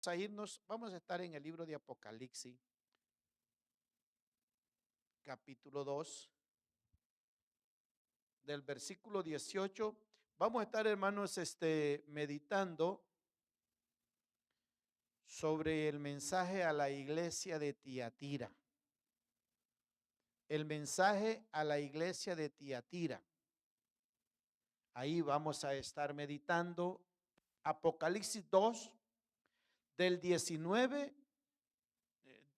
a irnos, vamos a estar en el libro de Apocalipsis, capítulo 2, del versículo 18. Vamos a estar, hermanos, meditando sobre el mensaje a la iglesia de Tiatira. El mensaje a la iglesia de Tiatira. Ahí vamos a estar meditando Apocalipsis 2, del 19,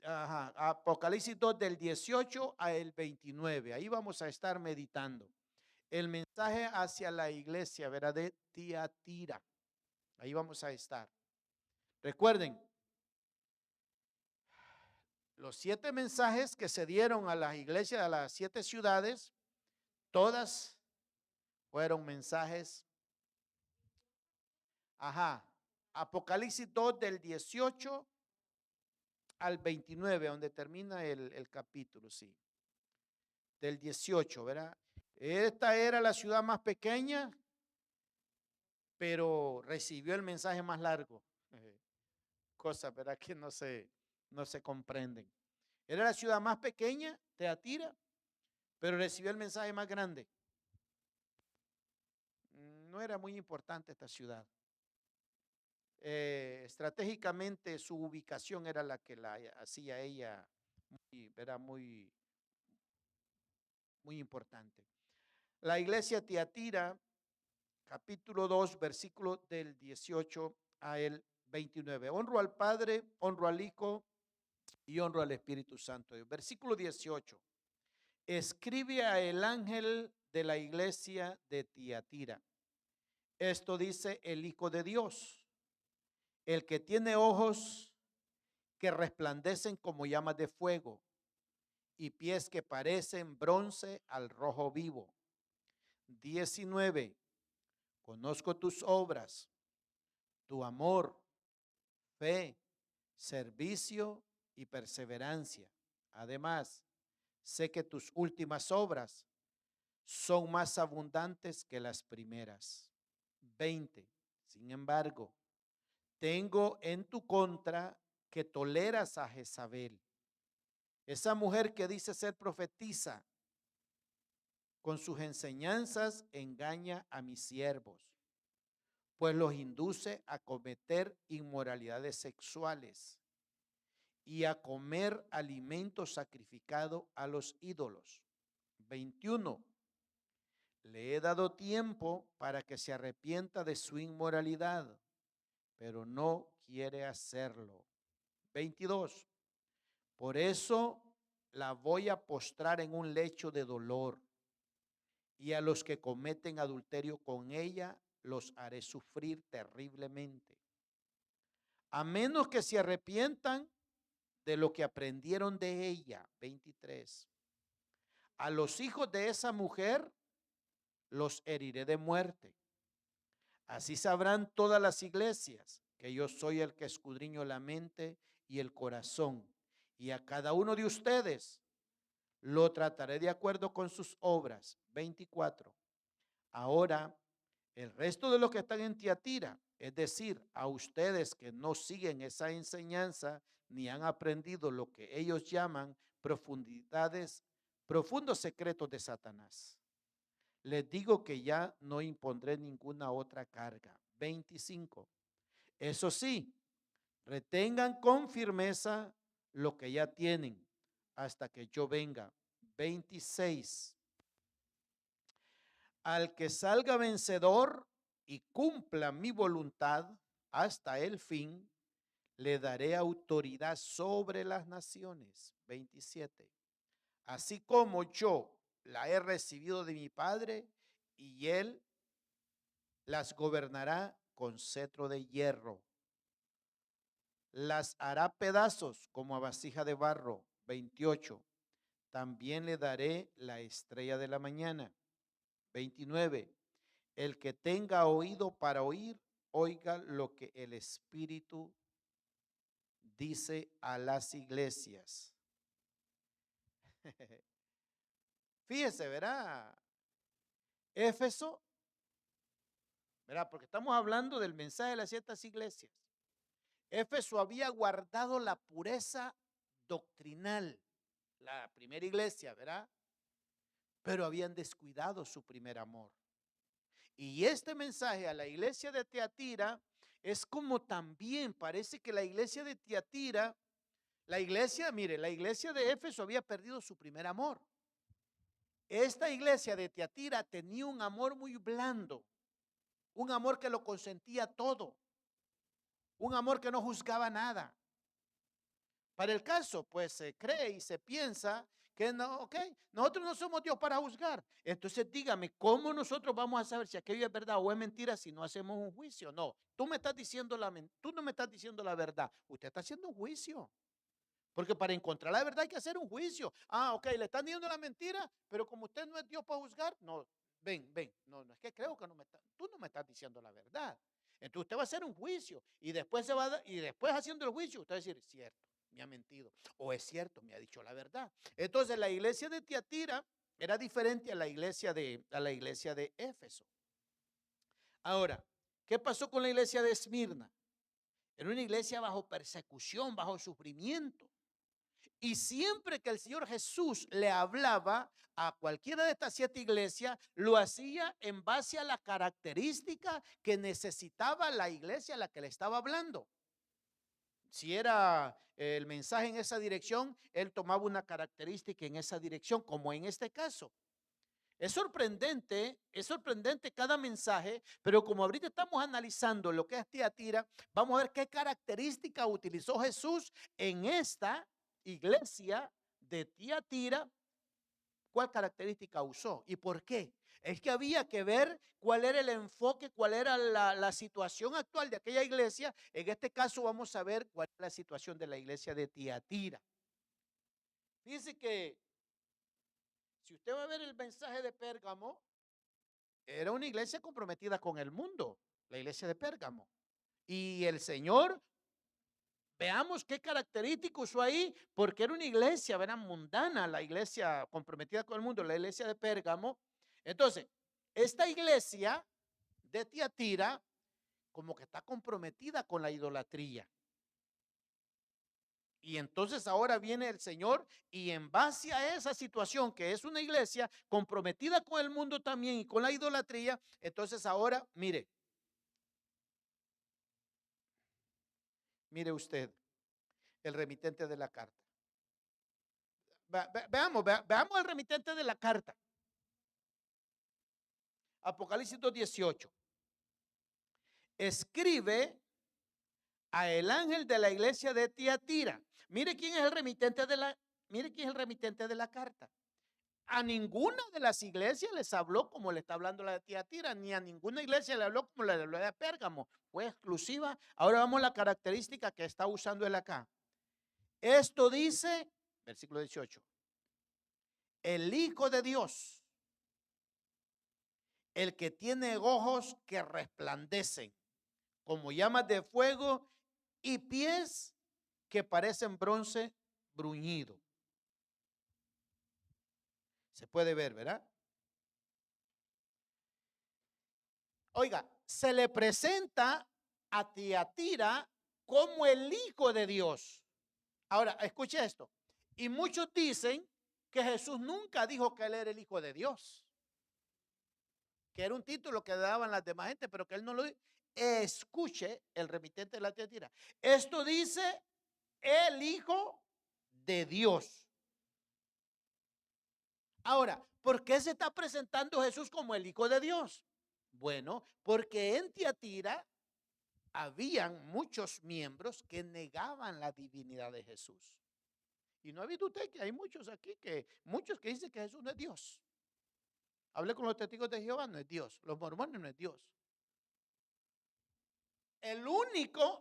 Apocalipsis 2 del 18 al 29. Ahí vamos a estar meditando. El mensaje hacia la iglesia, ¿verdad? De Tiatira. Ahí vamos a estar. Recuerden, los 7 mensajes que se dieron a las iglesias de las 7 ciudades, todas fueron mensajes. Apocalipsis 2 del 18 al 29, donde termina el capítulo, sí. Del 18, ¿verdad? Esta era la ciudad más pequeña, pero recibió el mensaje más largo. Cosas, ¿verdad? Que no se comprenden. Era la ciudad más pequeña, Teatira, pero recibió el mensaje más grande. No era muy importante esta ciudad. Estratégicamente su ubicación era la que la hacía ella era muy importante. La iglesia Tiatira, capítulo 2, versículo del 18 al 29. Honro al Padre, honro al Hijo y honro al Espíritu Santo. Versículo 18. Escribe a el ángel de la iglesia de Tiatira. Esto dice el Hijo de Dios, el que tiene ojos que resplandecen como llamas de fuego y pies que parecen bronce al rojo vivo. 19. Conozco tus obras, tu amor, fe, servicio y perseverancia. Además, sé que tus últimas obras son más abundantes que las primeras. 20. Sin embargo, tengo en tu contra que toleras a Jezabel, esa mujer que dice ser profetisa. Con sus enseñanzas engaña a mis siervos, pues los induce a cometer inmoralidades sexuales y a comer alimentos sacrificados a los ídolos. 21. Le he dado tiempo para que se arrepienta de su inmoralidad, pero no quiere hacerlo. 22. Por eso la voy a postrar en un lecho de dolor, y a los que cometen adulterio con ella los haré sufrir terriblemente. A menos que se arrepientan de lo que aprendieron de ella. 23. A los hijos de esa mujer los heriré de muerte. Así sabrán todas las iglesias que yo soy el que escudriño la mente y el corazón, y a cada uno de ustedes lo trataré de acuerdo con sus obras. 24. Ahora, el resto de los que están en Tiatira, es decir, a ustedes que no siguen esa enseñanza ni han aprendido lo que ellos llaman profundos secretos de Satanás, les digo que ya no impondré ninguna otra carga. 25. Eso sí, retengan con firmeza lo que ya tienen hasta que yo venga. 26. Al que salga vencedor y cumpla mi voluntad hasta el fin, le daré autoridad sobre las naciones. 27. Así como yo la he recibido de mi Padre, y él las gobernará con cetro de hierro. Las hará pedazos como a vasija de barro. 28. También le daré la estrella de la mañana. 29. El que tenga oído para oír, oiga lo que el Espíritu dice a las iglesias. Fíjese, ¿verdad? Éfeso, ¿verdad? Porque estamos hablando del mensaje de las ciertas iglesias. Éfeso había guardado la pureza doctrinal, la primera iglesia, ¿verdad? Pero habían descuidado su primer amor. Y este mensaje a la iglesia de Tiatira es como también parece que la iglesia de Tiatira, la iglesia, mire, la iglesia de Éfeso había perdido su primer amor. Esta iglesia de Tiatira tenía un amor muy blando, un amor que lo consentía todo, un amor que no juzgaba nada. Para el caso, pues se cree y se piensa que no, ok, nosotros no somos Dios para juzgar. Entonces dígame, ¿cómo nosotros vamos a saber si aquello es verdad o es mentira si no hacemos un juicio? No, tú me estás diciendo tú no me estás diciendo la verdad, usted está haciendo un juicio. Porque para encontrar la verdad hay que hacer un juicio. Ah, ok, le están diciendo la mentira, pero como usted no es Dios para juzgar, no, ven, no, no es que creo que tú no me estás diciendo la verdad. Entonces usted va a hacer un juicio y después y después haciendo el juicio, usted va a decir, cierto, me ha mentido, o es cierto, me ha dicho la verdad. Entonces la iglesia de Tiatira era diferente a la iglesia de Éfeso. Ahora, ¿qué pasó con la iglesia de Esmirna? Era una iglesia bajo persecución, bajo sufrimiento. Y siempre que el Señor Jesús le hablaba a cualquiera de estas 7 iglesias, lo hacía en base a la característica que necesitaba la iglesia a la que le estaba hablando. Si era el mensaje en esa dirección, él tomaba una característica en esa dirección, como en este caso. Es sorprendente cada mensaje, pero como ahorita estamos analizando lo que es Tiatira, vamos a ver qué característica utilizó Jesús en esta iglesia de Tiatira, cuál característica usó y por qué. Es que había que ver cuál era el enfoque, cuál era la situación actual de aquella iglesia. En este caso vamos a ver cuál es la situación de la iglesia de Tiatira. Dice que si usted va a ver el mensaje de Pérgamo, era una iglesia comprometida con el mundo, la iglesia de Pérgamo. Y el Señor, veamos qué característico usó ahí, porque era una iglesia, ¿verdad? Mundana, la iglesia comprometida con el mundo, la iglesia de Pérgamo. Entonces, esta iglesia de Tiatira, como que está comprometida con la idolatría. Y entonces ahora viene el Señor y en base a esa situación que es una iglesia comprometida con el mundo también y con la idolatría, entonces ahora, mire usted el remitente de la carta. Veamos el remitente de la carta. Apocalipsis 2:18. Escribe a el ángel de la iglesia de Tiatira. Mire quién es el remitente de la carta. A ninguna de las iglesias les habló como le está hablando la de Tiatira, ni a ninguna iglesia le habló como le habló de Pérgamo. Fue exclusiva. Ahora vamos a la característica que está usando él acá. Esto dice, versículo 18, el Hijo de Dios, el que tiene ojos que resplandecen como llamas de fuego y pies que parecen bronce bruñido. Se puede ver, ¿verdad? Oiga, se le presenta a Tiatira como el Hijo de Dios. Ahora, escuche esto. Y muchos dicen que Jesús nunca dijo que él era el Hijo de Dios, que era un título que daban las demás gente, pero que él no lo dijo. Escuche el remitente de la Tiatira. Esto dice el Hijo de Dios. Ahora, ¿por qué se está presentando Jesús como el Hijo de Dios? Bueno, porque en Tiatira habían muchos miembros que negaban la divinidad de Jesús. Y no ha visto usted que hay muchos aquí, muchos que dicen que Jesús no es Dios. Hablé con los testigos de Jehová, no es Dios. Los mormones no es Dios.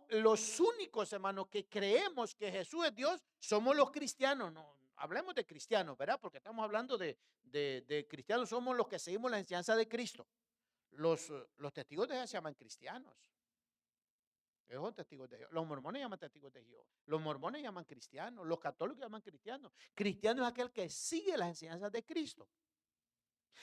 Los únicos hermanos que creemos que Jesús es Dios somos los cristianos. No, hablemos de cristianos, ¿verdad? Porque estamos hablando de cristianos, somos los que seguimos la enseñanza de Cristo. Los testigos de Jehová se llaman cristianos. Ellos son testigos de Jehová. Los mormones llaman testigos de Jehová. Los mormones llaman cristianos. Los católicos llaman cristianos. Cristiano es aquel que sigue las enseñanzas de Cristo.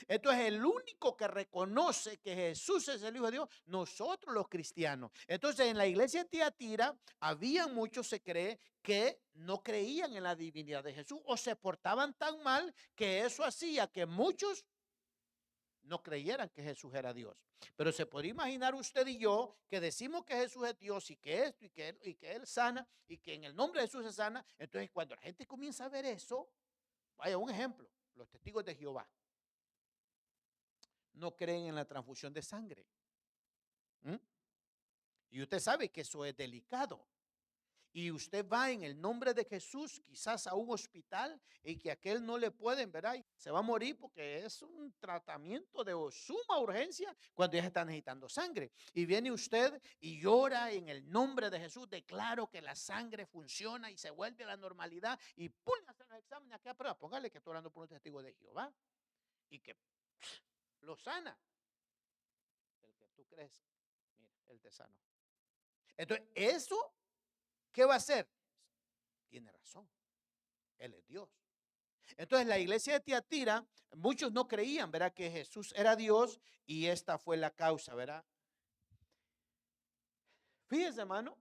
Entonces, el único que reconoce que Jesús es el Hijo de Dios, nosotros los cristianos. Entonces, en la iglesia de Tiatira, había muchos, se cree, que no creían en la divinidad de Jesús o se portaban tan mal que eso hacía que muchos no creyeran que Jesús era Dios. Pero se podría imaginar usted y yo que decimos que Jesús es Dios y que esto y que Él sana y que en el nombre de Jesús se sana. Entonces, cuando la gente comienza a ver eso, vaya un ejemplo, los testigos de Jehová no creen en la transfusión de sangre. ¿Mm? Y usted sabe que eso es delicado. Y usted va en el nombre de Jesús quizás a un hospital y que aquel no le pueden, ¿verdad? Se va a morir porque es un tratamiento de suma urgencia cuando ya está necesitando sangre. Y viene usted y llora en el nombre de Jesús, declaro que la sangre funciona y se vuelve a la normalidad y ¡pum! Hacer los exámenes aquí a prueba. Póngale que estoy hablando por un testigo de Jehová y que lo sana. El que tú crees, mira, él te sanó. Entonces, eso, ¿qué va a hacer? Tiene razón. Él es Dios. Entonces, la iglesia de Tiatira, muchos no creían, ¿verdad? Que Jesús era Dios y esta fue la causa, ¿verdad? Fíjense, hermano,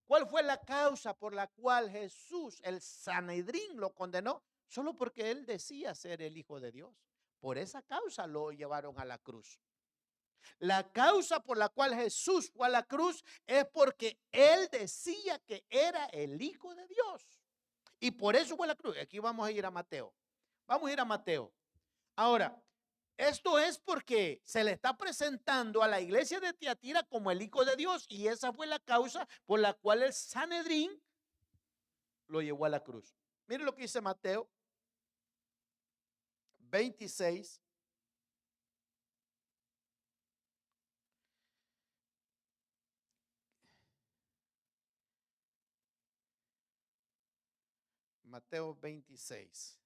¿cuál fue la causa por la cual Jesús, el Sanedrín, lo condenó? Solo porque él decía ser el Hijo de Dios. Por esa causa lo llevaron a la cruz. La causa por la cual Jesús fue a la cruz es porque él decía que era el Hijo de Dios. Y por eso fue a la cruz. Aquí vamos a ir a Mateo. Vamos a ir a Mateo. Ahora, esto es porque se le está presentando a la iglesia de Tiatira como el Hijo de Dios. Y esa fue la causa por la cual el Sanedrín lo llevó a la cruz. Mire lo que dice Mateo 26. Mateo 26.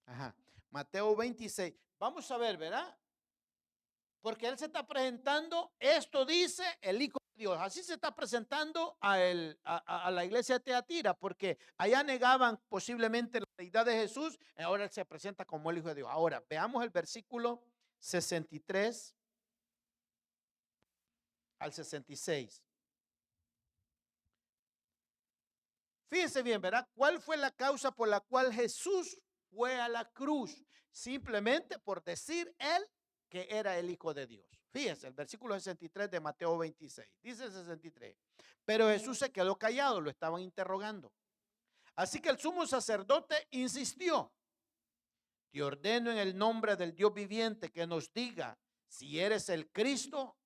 Ajá. Mateo 26. Vamos a ver, ¿verdad? Porque él se está presentando, esto dice el Hijo de Dios. Así se está presentando a la iglesia de Teatira, porque allá negaban posiblemente la deidad de Jesús, ahora él se presenta como el Hijo de Dios. Ahora, veamos el versículo 63 al 66. Fíjense bien, ¿verdad? ¿Cuál fue la causa por la cual Jesús fue a la cruz? Simplemente por decir él que era el Hijo de Dios. Fíjense, el versículo 63 de Mateo 26. Dice el 63. Pero Jesús se quedó callado, lo estaban interrogando. Así que el sumo sacerdote insistió. Te ordeno en el nombre del Dios viviente que nos diga si eres el Cristo,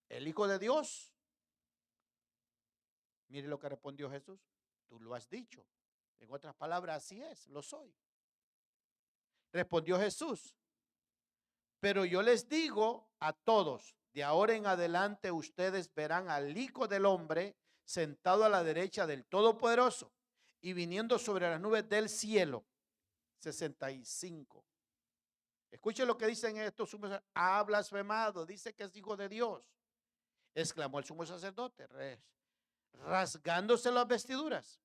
el Hijo de Dios. Mire lo que respondió Jesús. Tú lo has dicho. En otras palabras, así es, lo soy. Respondió Jesús. Pero yo les digo a todos, de ahora en adelante ustedes verán al Hijo del Hombre sentado a la derecha del Todopoderoso y viniendo sobre las nubes del cielo. 65. Escuchen lo que dicen estos sumos. Ha blasfemado, dice que es hijo de Dios. Exclamó el sumo sacerdote, rasgándose las vestiduras.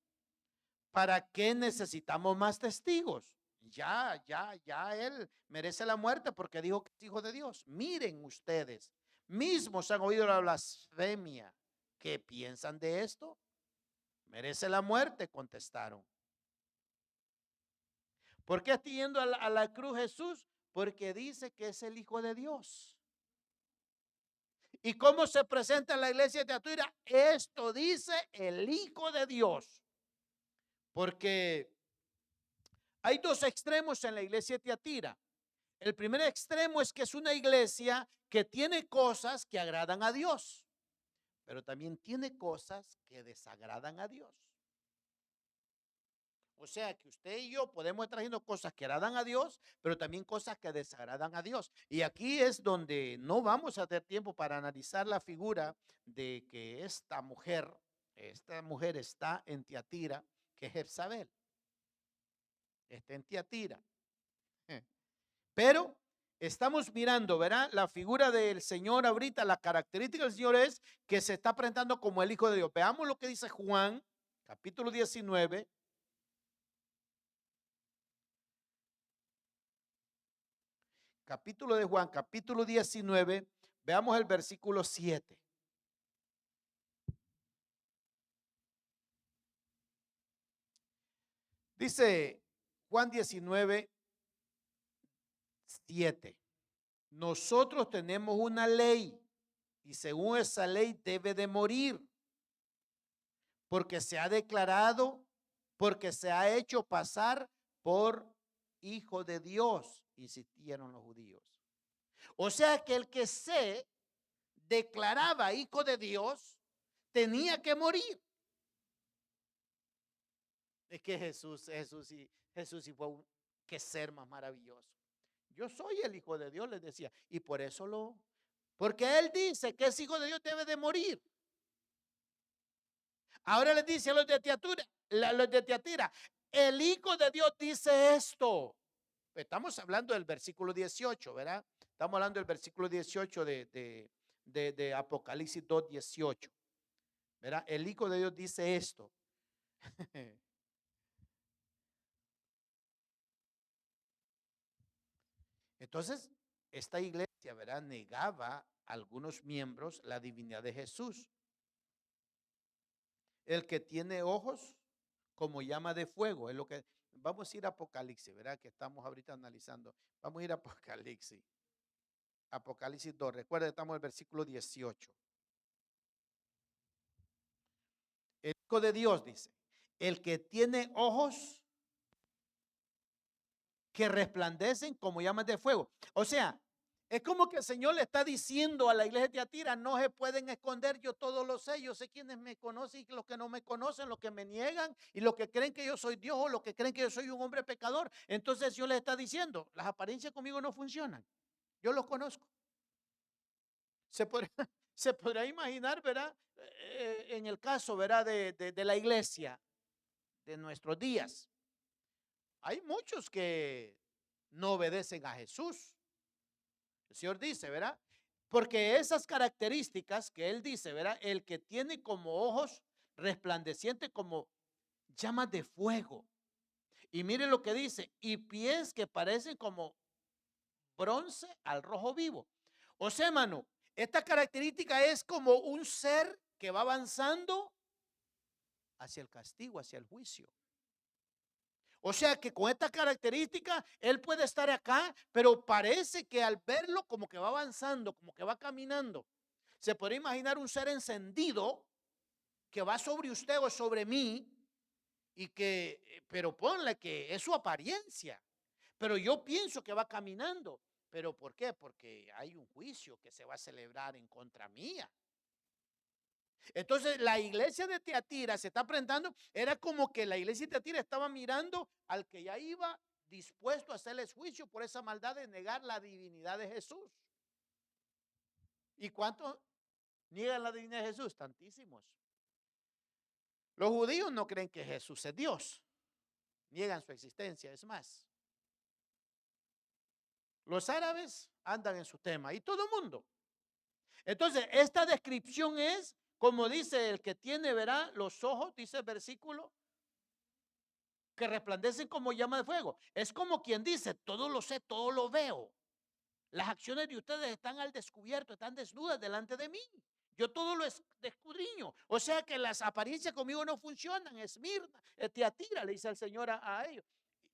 ¿Para qué necesitamos más testigos? Ya él merece la muerte porque dijo que es hijo de Dios. Miren ustedes, mismos han oído la blasfemia. ¿Qué piensan de esto? Merece la muerte, contestaron. ¿Por qué está yendo a la cruz Jesús? Porque dice que es el Hijo de Dios. ¿Y cómo se presenta en la iglesia de Tiatira? Esto dice el Hijo de Dios. Porque hay dos extremos en la iglesia de Tiatira. El primer extremo es que es una iglesia que tiene cosas que agradan a Dios, pero también tiene cosas que desagradan a Dios. O sea que usted y yo podemos estar haciendo cosas que agradan a Dios, pero también cosas que desagradan a Dios. Y aquí es donde no vamos a tener tiempo para analizar la figura de que esta mujer está en Tiatira, que es Jezabel. Está en Tiatira. Pero estamos mirando, ¿verdad? La figura del Señor ahorita, la característica del Señor es que se está presentando como el Hijo de Dios. Veamos lo que dice Juan, capítulo 19, capítulo de Juan, capítulo 19, veamos el versículo 7. Dice Juan 19, 7. Nosotros tenemos una ley y según esa ley debe de morir porque se ha declarado, porque se ha hecho pasar por hijo de Dios, insistieron los judíos. O sea que el que se declaraba hijo de Dios tenía que morir. Es que Jesús sí fue que ser más maravilloso. Yo soy el hijo de Dios, les decía, y por eso porque él dice que ese hijo de Dios debe de morir. Ahora les dice a los de Tiatira, el hijo de Dios dice esto. Estamos hablando del versículo 18, ¿verdad? Estamos hablando del versículo 18 de Apocalipsis 2:18, ¿verdad? El hijo de Dios dice esto. Entonces, esta iglesia, ¿verdad? Negaba a algunos miembros la divinidad de Jesús. El que tiene ojos como llama de fuego, es lo que vamos a ir a Apocalipsis, ¿verdad? Que estamos ahorita analizando. Vamos a ir a Apocalipsis. Apocalipsis 2. Recuerda, estamos en el versículo 18. El Hijo de Dios dice, el que tiene ojos que resplandecen como llamas de fuego. O sea, es como que el Señor le está diciendo a la iglesia de Tiatira, no se pueden esconder, yo todo lo sé, yo sé quienes me conocen y los que no me conocen, los que me niegan y los que creen que yo soy Dios o los que creen que yo soy un hombre pecador. Entonces Dios les está diciendo, las apariencias conmigo no funcionan, yo los conozco. Se podrá, se podrá imaginar, ¿verdad? En el caso, ¿verdad? De la iglesia de nuestros días. Hay muchos que no obedecen a Jesús. El Señor dice, ¿verdad? Porque esas características que Él dice, ¿verdad? El que tiene como ojos resplandecientes como llamas de fuego. Y mire lo que dice, y pies que parecen como bronce al rojo vivo. O sea, hermano, esta característica es como un ser que va avanzando hacia el castigo, hacia el juicio. O sea que con esta característica él puede estar acá, pero parece que al verlo como que va avanzando, como que va caminando. Se puede imaginar un ser encendido que va sobre usted o sobre mí y que, pero ponle que es su apariencia. Pero yo pienso que va caminando. ¿Pero por qué? Porque hay un juicio que se va a celebrar en contra mía. Entonces la iglesia de Tiatira se está presentando, era como que la iglesia de Tiatira estaba mirando al que ya iba dispuesto a hacerles juicio por esa maldad de negar la divinidad de Jesús. ¿Y cuántos niegan la divinidad de Jesús? Tantísimos. Los judíos no creen que Jesús es Dios, niegan su existencia, es más. Los árabes andan en su tema y todo el mundo. Entonces, esta descripción es, como dice el que tiene, verá, los ojos, dice el versículo, que resplandecen como llama de fuego. Es como quien dice, todo lo sé, todo lo veo. Las acciones de ustedes están al descubierto, están desnudas delante de mí. Yo todo lo escudriño. O sea que las apariencias conmigo no funcionan. Esmirna, Tiatira, le dice el Señor a ellos.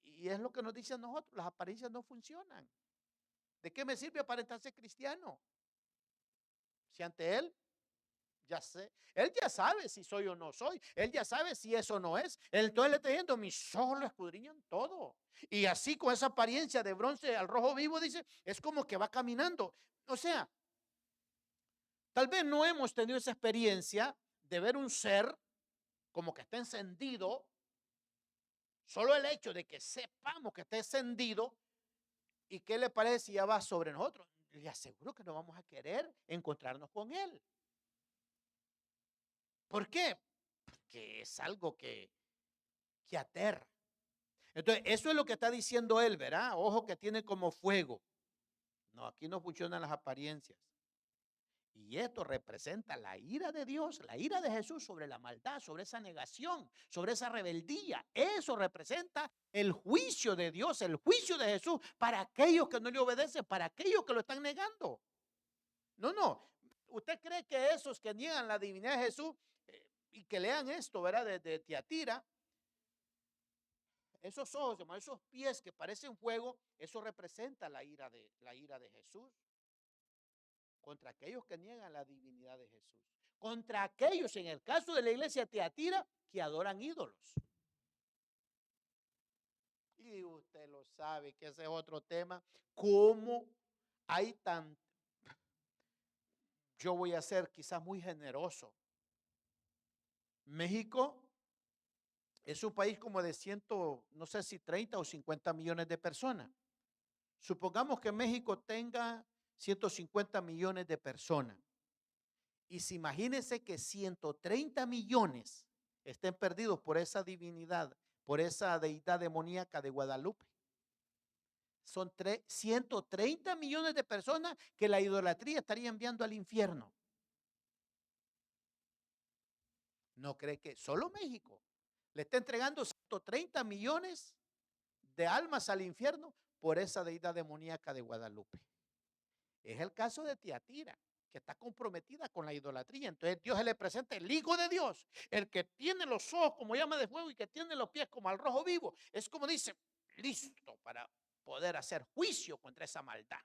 Y es lo que nos dice a nosotros, las apariencias no funcionan. ¿De qué me sirve aparentarse cristiano? Si ante Él ya sé, Él ya sabe si soy o no soy, Él ya sabe si eso no es. Entonces le está diciendo, mis ojos lo escudriñan todo. Y así con esa apariencia de bronce al rojo vivo, dice, es como que va caminando. O sea, tal vez no hemos tenido esa experiencia de ver un ser como que está encendido. Solo el hecho de que sepamos que está encendido y qué le parece si ya va sobre nosotros. Le aseguro que no vamos a querer encontrarnos con Él. ¿Por qué? Porque es algo que aterra. Entonces, eso es lo que está diciendo él, ¿verdad? Ojo que tiene como fuego. No, aquí no funcionan las apariencias. Y esto representa la ira de Dios, la ira de Jesús sobre la maldad, sobre esa negación, sobre esa rebeldía. Eso representa el juicio de Dios, el juicio de Jesús para aquellos que no le obedecen, para aquellos que lo están negando. No. ¿Usted cree que esos que niegan la divinidad de Jesús y que lean esto, ¿verdad? De Tiatira, esos ojos, esos pies que parecen fuego, eso representa la ira de Jesús contra aquellos que niegan la divinidad de Jesús, contra aquellos, en el caso de la iglesia Tiatira, que adoran ídolos. Y usted lo sabe que ese es otro tema. ¿Cómo hay tan... Yo voy a ser quizás muy generoso. México es un país como de no sé si 30 o 50 millones de personas. Supongamos que México tenga 150 millones de personas. Y si imagínense que 130 millones estén perdidos por esa divinidad, por esa deidad demoníaca de Guadalupe. Son 130 millones de personas que la idolatría estaría enviando al infierno. ¿No cree que solo México le está entregando 130 millones de almas al infierno por esa deidad demoníaca de Guadalupe? Es el caso de Tiatira, que está comprometida con la idolatría. Entonces Dios se le presenta el Hijo de Dios, el que tiene los ojos como llama de fuego y que tiene los pies como al rojo vivo. Es como dice, listo para poder hacer juicio contra esa maldad.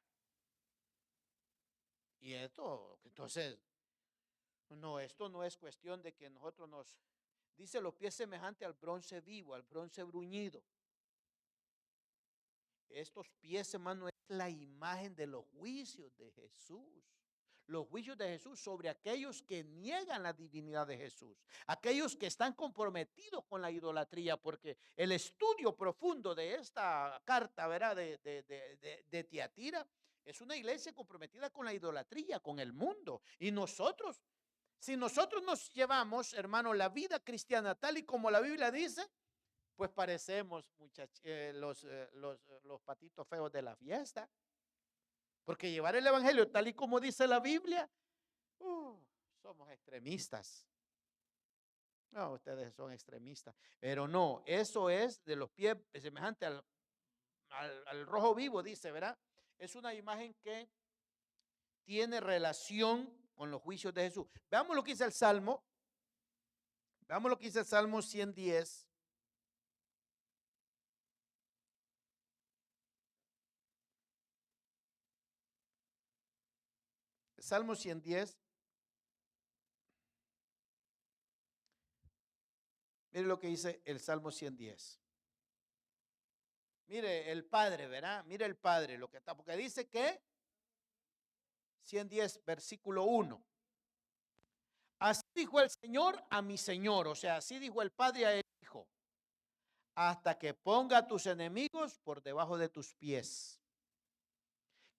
Y esto, entonces, no, esto no es cuestión de que nosotros dice los pies semejantes al bronce vivo, al bronce bruñido. Estos pies, hermano, es la imagen de los juicios de Jesús. Los juicios de Jesús sobre aquellos que niegan la divinidad de Jesús. Aquellos que están comprometidos con la idolatría, porque el estudio profundo de esta carta, ¿verdad? De Tiatira, es una iglesia comprometida con la idolatría, con el mundo. Y nosotros, si nosotros nos llevamos, hermano, la vida cristiana tal y como la Biblia dice, pues parecemos los patitos feos de la fiesta. Porque llevar el evangelio tal y como dice la Biblia, somos extremistas. No, ustedes son extremistas. Pero no, eso es de los pies semejante al rojo vivo, dice, ¿verdad? Es una imagen que tiene relación con los juicios de Jesús. Veamos lo que dice el Salmo. Veamos lo que dice el Salmo 110. Salmo 110. Mire lo que dice el Salmo 110. Mire el Padre, ¿verdad? Mire el Padre, lo que está, porque dice que 110, versículo 1. Así dijo el Señor a mi Señor, o sea, así dijo el Padre a el Hijo, hasta que ponga a tus enemigos por debajo de tus pies.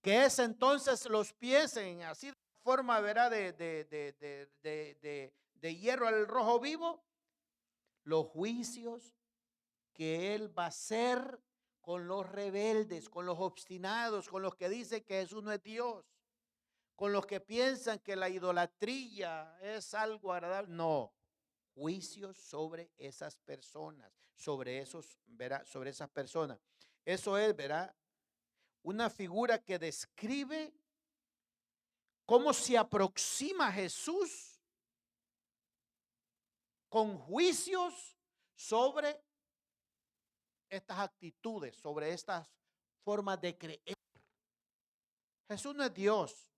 ¿Qué es entonces los pies en así de forma, ¿verdad? De hierro al rojo vivo? Los juicios que Él va a hacer con los rebeldes, con los obstinados, con los que dicen que Jesús no es Dios, con los que piensan que la idolatría es algo agradable. No, juicios sobre esas personas, sobre esos, ¿verdad? Sobre esas personas. Eso es, ¿verdad? Una figura que describe cómo se aproxima Jesús con juicios sobre estas actitudes, sobre estas formas de creer. Jesús no es Dios.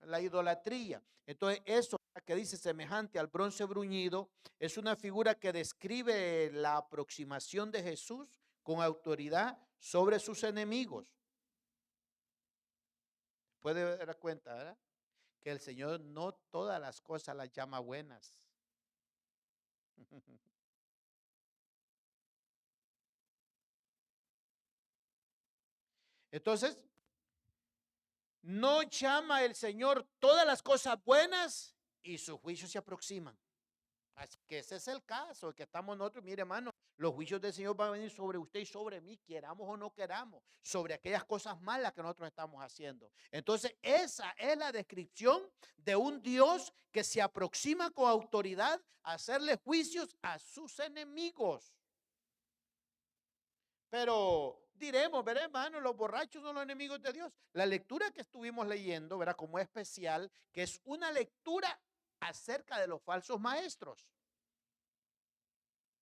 La idolatría. Entonces, eso que dice semejante al bronce bruñido es una figura que describe la aproximación de Jesús con autoridad sobre sus enemigos. Puede dar cuenta, ¿verdad? Que el Señor no todas las cosas las llama buenas. Entonces, no llama el Señor todas las cosas buenas y sus juicios se aproximan. Así que ese es el caso que estamos nosotros. Mire, hermano, Los juicios del Señor van a venir sobre usted y sobre mí, queramos o no queramos, sobre aquellas cosas malas que nosotros estamos haciendo. Entonces, esa es la descripción de un Dios que se aproxima con autoridad a hacerle juicios a sus enemigos. Pero diremos, verá, hermano, los borrachos son los enemigos de Dios. La lectura que estuvimos leyendo, verá, como especial, que es una lectura acerca de los falsos maestros.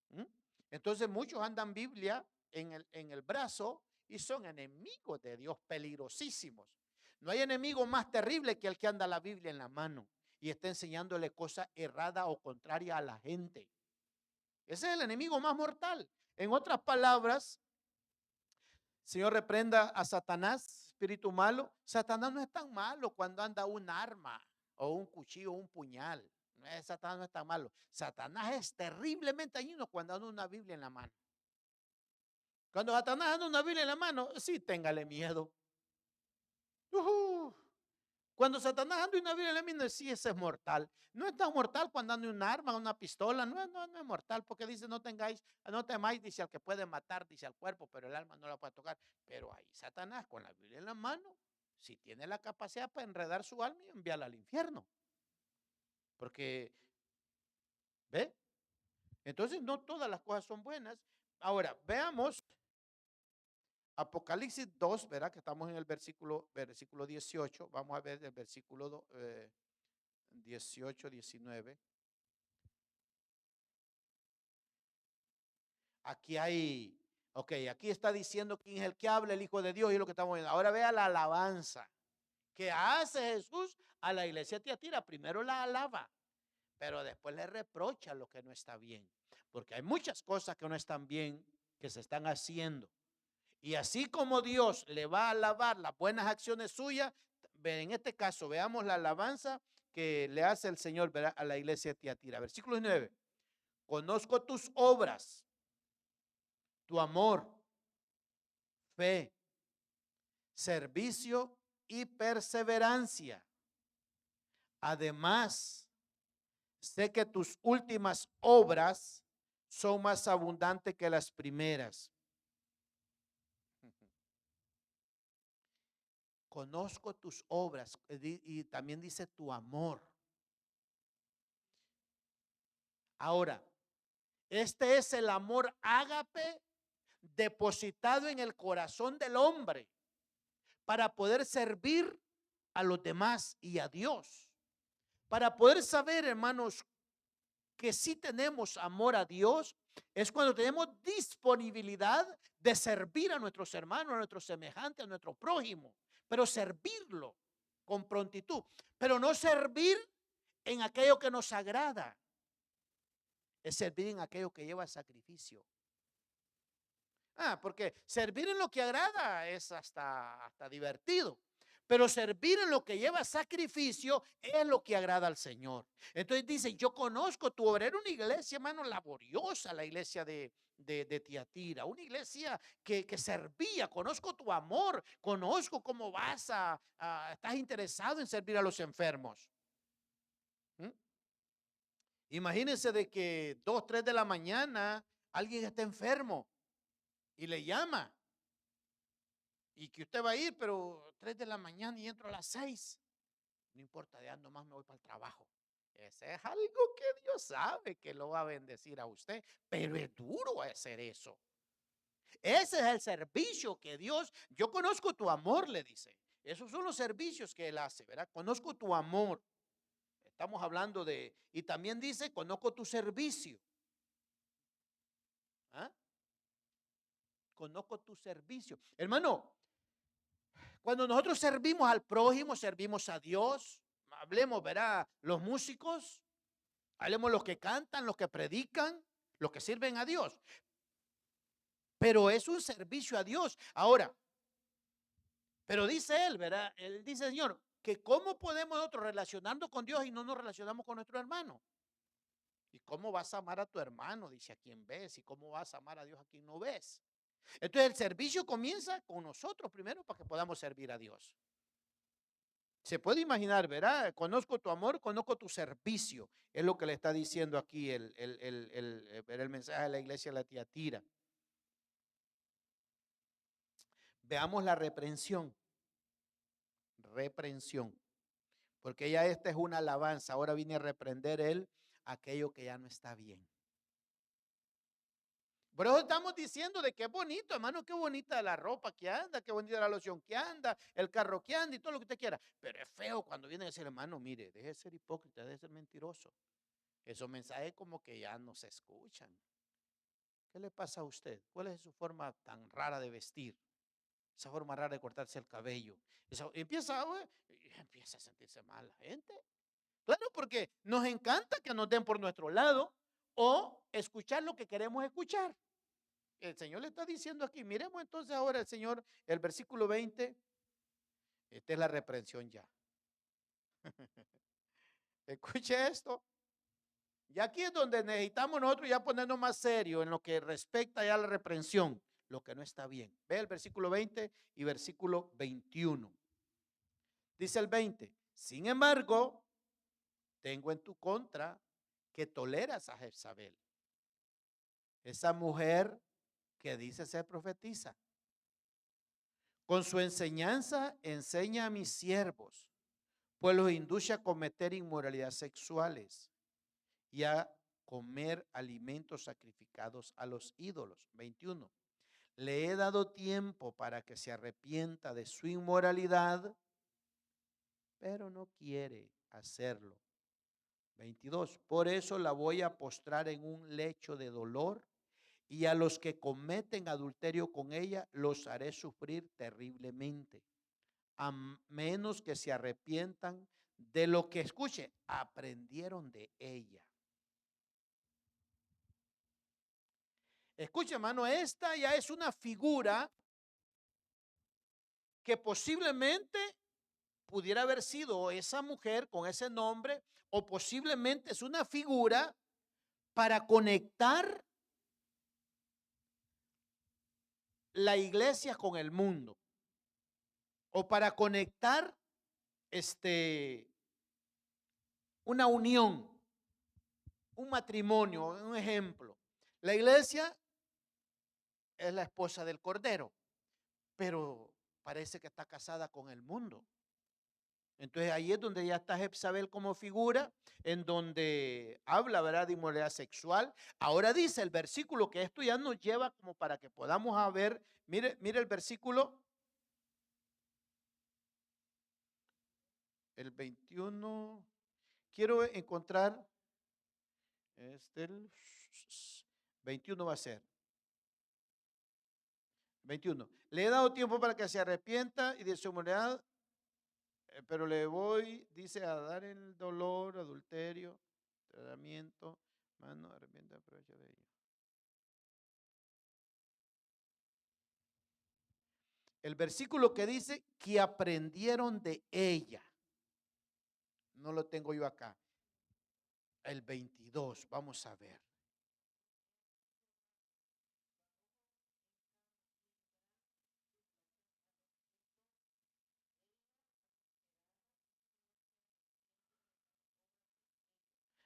¿Mm? Entonces muchos andan Biblia en el brazo y son enemigos de Dios, peligrosísimos. No hay enemigo más terrible que el que anda la Biblia en la mano y está enseñándole cosas erradas o contrarias a la gente. Ese es el enemigo más mortal. En otras palabras, Señor reprenda a Satanás, espíritu malo. Satanás no es tan malo cuando anda un arma o un cuchillo o un puñal. Satanás no es tan malo. Satanás es terriblemente dañino cuando anda una Biblia en la mano. Cuando Satanás anda una Biblia en la mano, sí, téngale miedo. Cuando Satanás anda una Biblia en la mano, sí, ese es mortal. No es tan mortal cuando anda un arma, una pistola. No es mortal porque dice no temáis, dice al que puede matar, dice al cuerpo, pero el alma no la puede tocar. Pero ahí Satanás con la Biblia en la mano, si tiene la capacidad para enredar su alma y enviarla al infierno. Porque, ¿ve? Entonces no todas las cosas son buenas. Ahora, veamos Apocalipsis 2, ¿verdad? Que estamos en el versículo 18. Vamos a ver el versículo 18, 19. Aquí está diciendo quién es el que habla, el Hijo de Dios, y es lo que estamos viendo. Ahora vea la alabanza que hace Jesús a la iglesia de Tiatira. Primero la alaba, pero después le reprocha lo que no está bien, porque hay muchas cosas que no están bien, que se están haciendo. Y así como Dios le va a alabar las buenas acciones suyas, en este caso veamos la alabanza que le hace el Señor a la iglesia de Tiatira. Versículo 9. Conozco tus obras, tu amor, fe, servicio y perseverancia. Además, sé que tus últimas obras son más abundantes que las primeras. Conozco tus obras y también dice tu amor. Ahora, este es el amor ágape depositado en el corazón del hombre para poder servir a los demás y a Dios. Para poder saber, hermanos, que sí tenemos amor a Dios, es cuando tenemos disponibilidad de servir a nuestros hermanos, a nuestros semejantes, a nuestro prójimo, pero servirlo con prontitud, pero no servir en aquello que nos agrada, es servir en aquello que lleva sacrificio. Porque servir en lo que agrada es hasta divertido. Pero servir en lo que lleva sacrificio es lo que agrada al Señor. Entonces dice, yo conozco tu obra. Era una iglesia, hermano, laboriosa, la iglesia de Tiatira. Una iglesia que servía. Conozco tu amor. Conozco cómo estás interesado en servir a los enfermos. Imagínense de que 2, 3 de la mañana alguien está enfermo y le llama. Y que usted va a ir, pero 3 de la mañana y entro a las 6. No importa, de ando más me voy para el trabajo. Ese es algo que Dios sabe que lo va a bendecir a usted, pero es duro hacer eso. Ese es el servicio que Dios, yo conozco tu amor, le dice. Esos son los servicios que Él hace, ¿verdad? Conozco tu amor. Estamos hablando y también dice, conozco tu servicio. Conozco tu servicio. Hermano, cuando nosotros servimos al prójimo, servimos a Dios. Hablemos, verá, los músicos, hablemos los que cantan, los que predican, los que sirven a Dios. Pero es un servicio a Dios. Ahora, pero dice él, ¿verdad? Él dice, Señor, que cómo podemos nosotros relacionarnos con Dios y no nos relacionamos con nuestro hermano. ¿Y cómo vas a amar a tu hermano? Dice, a quien ves. ¿Y cómo vas a amar a Dios a quien no ves? Entonces el servicio comienza con nosotros primero para que podamos servir a Dios. Se puede imaginar, ¿verdad? Conozco tu amor, conozco tu servicio. Es lo que le está diciendo aquí el mensaje de la iglesia de la Tiatira. Veamos la reprensión. Reprensión. Porque ya esta es una alabanza. Ahora viene a reprender él aquello que ya no está bien. Por eso estamos diciendo de que es bonito, hermano, qué bonita la ropa que anda, qué bonita la loción que anda, el carro que anda y todo lo que usted quiera. Pero es feo cuando viene a decir, hermano, mire, deje de ser hipócrita, deje de ser mentiroso. Esos mensajes como que ya no se escuchan. ¿Qué le pasa a usted? ¿Cuál es su forma tan rara de vestir? Esa forma rara de cortarse el cabello. Empieza a sentirse mal la gente. Claro, porque nos encanta que nos den por nuestro lado o escuchar lo que queremos escuchar. El Señor le está diciendo aquí, miremos entonces ahora el Señor, el versículo 20, esta es la reprensión ya. Escuche esto. Y aquí es donde necesitamos nosotros ya ponernos más serios en lo que respecta ya a la reprensión, lo que no está bien. Ve el versículo 20 y versículo 21. Dice el 20, sin embargo, tengo en tu contra que toleras a Jezabel, esa mujer que dice ser profetisa. Con su enseñanza enseña a mis siervos, pues los induce a cometer inmoralidades sexuales y a comer alimentos sacrificados a los ídolos. 21. Le he dado tiempo para que se arrepienta de su inmoralidad, pero no quiere hacerlo. 22. Por eso la voy a postrar en un lecho de dolor y a los que cometen adulterio con ella los haré sufrir terriblemente, a menos que se arrepientan de lo que, escuche, aprendieron de ella. Escuche, hermano, esta ya es una figura que posiblemente pudiera haber sido esa mujer con ese nombre, o posiblemente es una figura para conectar la iglesia con el mundo, o para conectar una unión, un matrimonio, un ejemplo. La iglesia es la esposa del Cordero, pero parece que está casada con el mundo. Entonces ahí es donde ya está Jezabel como figura, en donde habla, ¿verdad?, de inmoralidad sexual. Ahora dice el versículo que esto ya nos lleva como para que podamos ver, mire el versículo, el 21, quiero encontrar, el 21 va a ser. 21. Le he dado tiempo para que se arrepienta y de su inmoralidad, pero le voy, dice, a dar el dolor, adulterio, tratamiento, mano, arrepienta, aprovecha de ello. El versículo que dice que aprendieron de ella. No lo tengo yo acá. El 22, vamos a ver.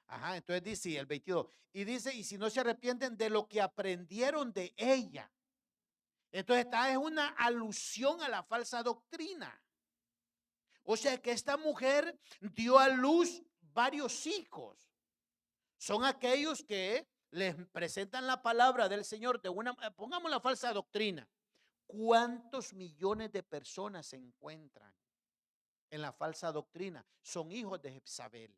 Ajá, entonces dice el 22. Y dice, y si no se arrepienten de lo que aprendieron de ella. Entonces esta es una alusión a la falsa doctrina. O sea que esta mujer dio a luz varios hijos. Son aquellos que les presentan la palabra del Señor de una, pongamos la falsa doctrina. ¿Cuántos millones de personas se encuentran en la falsa doctrina? Son hijos de Jezabel.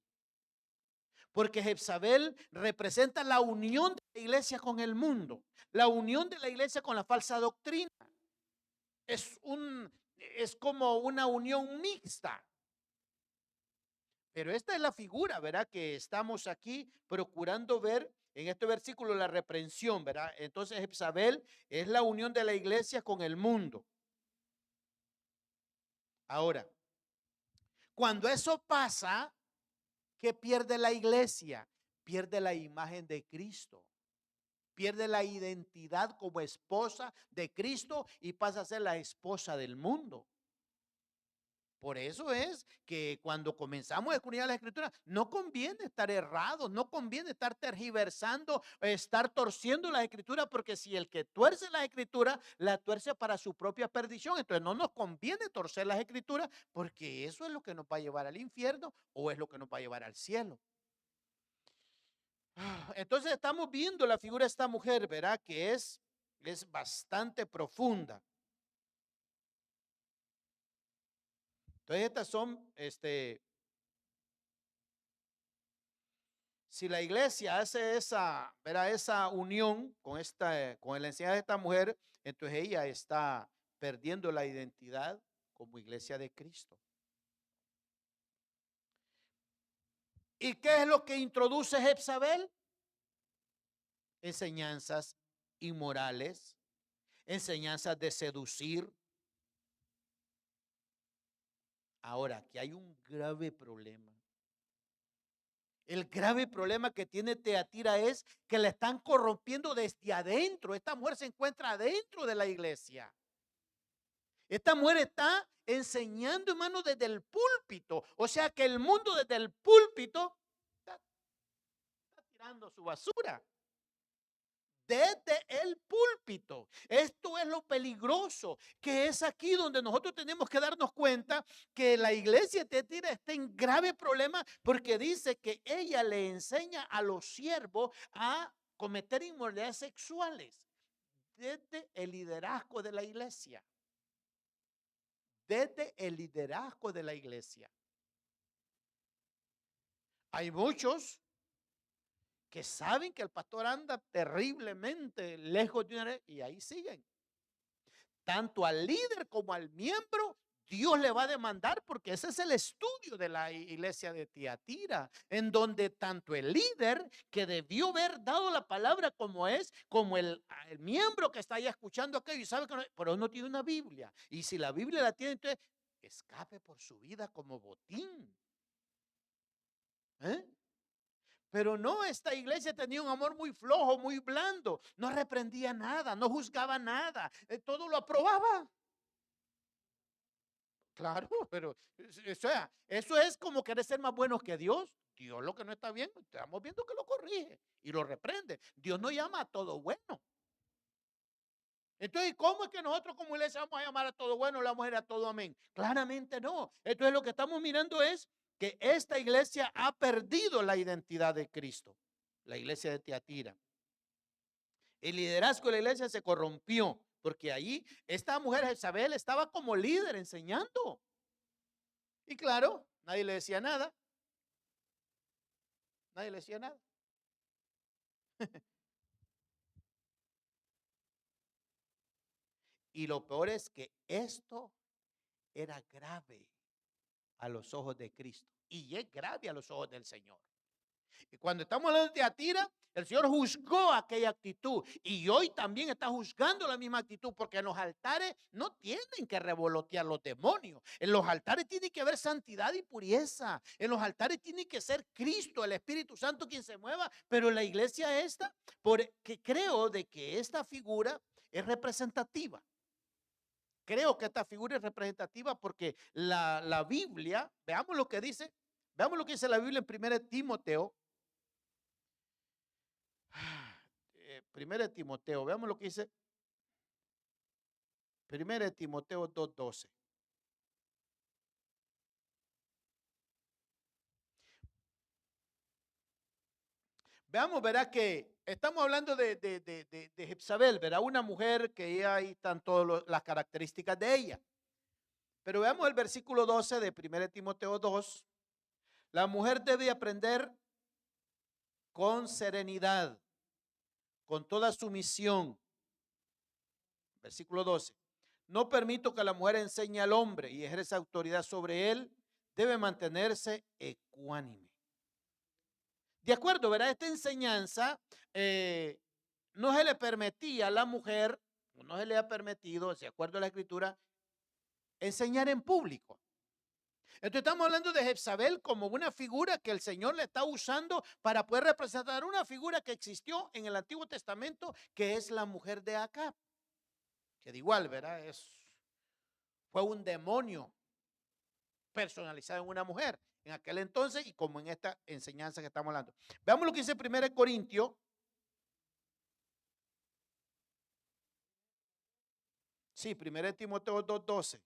Porque Jezabel representa la unión de la iglesia con el mundo, la unión de la iglesia con la falsa doctrina. Es como una unión mixta. Pero esta es la figura, ¿verdad? Que estamos aquí procurando ver en este versículo la reprensión, ¿verdad? Entonces Jezabel es la unión de la iglesia con el mundo. Ahora, cuando eso pasa, ¿qué pierde la iglesia? Pierde la imagen de Cristo. Pierde la identidad como esposa de Cristo y pasa a ser la esposa del mundo. Por eso es que cuando comenzamos a escudriñar la Escritura, no conviene estar errados, no conviene estar tergiversando, estar torciendo la Escritura, porque si el que tuerce la Escritura, la tuerce para su propia perdición. Entonces no nos conviene torcer las Escrituras, porque eso es lo que nos va a llevar al infierno o es lo que nos va a llevar al cielo. Entonces estamos viendo la figura de esta mujer, ¿verdad? Que es bastante profunda. Entonces estas son, si la iglesia hace esa, ¿verdad? Esa unión con la enseñanza de esta mujer, entonces ella está perdiendo la identidad como iglesia de Cristo. ¿Y qué es lo que introduce Jezabel? Enseñanzas inmorales, enseñanzas de seducir. Ahora, aquí hay un grave problema. El grave problema que tiene Teatira es que la están corrompiendo desde adentro. Esta mujer se encuentra adentro de la iglesia. Esta mujer está enseñando, hermano, desde el púlpito. O sea que el mundo desde el púlpito está tirando su basura. Desde el púlpito. Esto es lo peligroso, que es aquí donde nosotros tenemos que darnos cuenta que la iglesia de Teatira está en grave problema, porque dice que ella le enseña a los siervos a cometer inmoralidades sexuales desde el liderazgo de la iglesia. Desde el liderazgo de la iglesia. Hay muchos que saben que el pastor anda terriblemente lejos de una, y ahí siguen. Tanto al líder como al miembro, Dios le va a demandar, porque ese es el estudio de la iglesia de Tiatira, en donde tanto el líder, que debió haber dado la palabra como es, como el miembro que está ahí escuchando aquello y sabe que no, pero no tiene una Biblia. Y si la Biblia la tiene, entonces escape por su vida como botín. Pero no, esta iglesia tenía un amor muy flojo, muy blando. No reprendía nada, no juzgaba nada, todo lo aprobaba. Claro, pero o sea, eso es como querer ser más buenos que Dios. Dios lo que no está bien, estamos viendo que lo corrige y lo reprende. Dios no llama a todo bueno. Entonces, ¿cómo es que nosotros como iglesia vamos a llamar a todo bueno, la mujer a todo amén? Claramente no. Entonces, lo que estamos mirando es que esta iglesia ha perdido la identidad de Cristo, la iglesia de Tiatira. El liderazgo de la iglesia se corrompió, porque allí esta mujer Jezabel estaba como líder enseñando. Y claro, nadie le decía nada. Nadie le decía nada. Y lo peor es que esto era grave a los ojos de Cristo. Y es grave a los ojos del Señor. Y cuando estamos hablando de Tiatira, el Señor juzgó aquella actitud. Y hoy también está juzgando la misma actitud, porque en los altares no tienen que revolotear los demonios. En los altares tiene que haber santidad y pureza. En los altares tiene que ser Cristo, el Espíritu Santo, quien se mueva. Pero la iglesia esta, porque creo de que esta figura es representativa. Creo que esta figura es representativa porque la Biblia, veamos lo que dice la Biblia en 1 Timoteo. 1 Timoteo, veamos lo que dice 1 Timoteo 2:12. Veamos, verá que estamos hablando de Jezabel, verá, una mujer que ahí están todas las características de ella. Pero veamos el versículo 12 de 1 Timoteo 2. La mujer debe aprender con serenidad, con toda sumisión. Versículo 12. No permito que la mujer enseñe al hombre y ejerza autoridad sobre él. Debe mantenerse ecuánime. De acuerdo, ¿verdad? Esta enseñanza no se le permitía a la mujer, no se le ha permitido, de acuerdo a la escritura, enseñar en público. Entonces estamos hablando de Jezabel como una figura que el Señor le está usando para poder representar una figura que existió en el Antiguo Testamento, que es la mujer de Acab. Que de igual, ¿verdad? Fue un demonio personalizado en una mujer en aquel entonces y como en esta enseñanza que estamos hablando. Veamos lo que dice 1 Corintios. Sí, 1 Timoteo 2:12.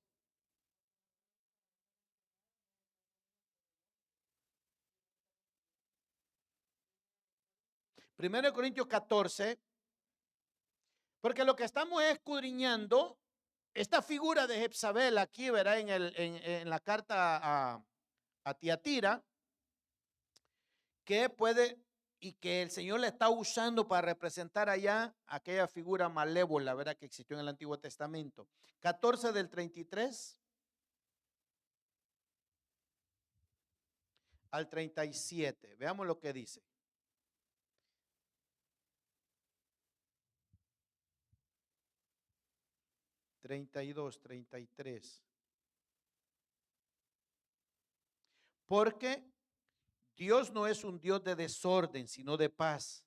1 Corintios 14, porque lo que estamos escudriñando, esta figura de Jezabel aquí, verá, en la carta a Tiatira, que puede y que el Señor le está usando para representar allá aquella figura malévola, ¿verdad?, que existió en el Antiguo Testamento. 14 del 33 al 37. Veamos lo que dice. 32, 33. Porque Dios no es un Dios de desorden, sino de paz,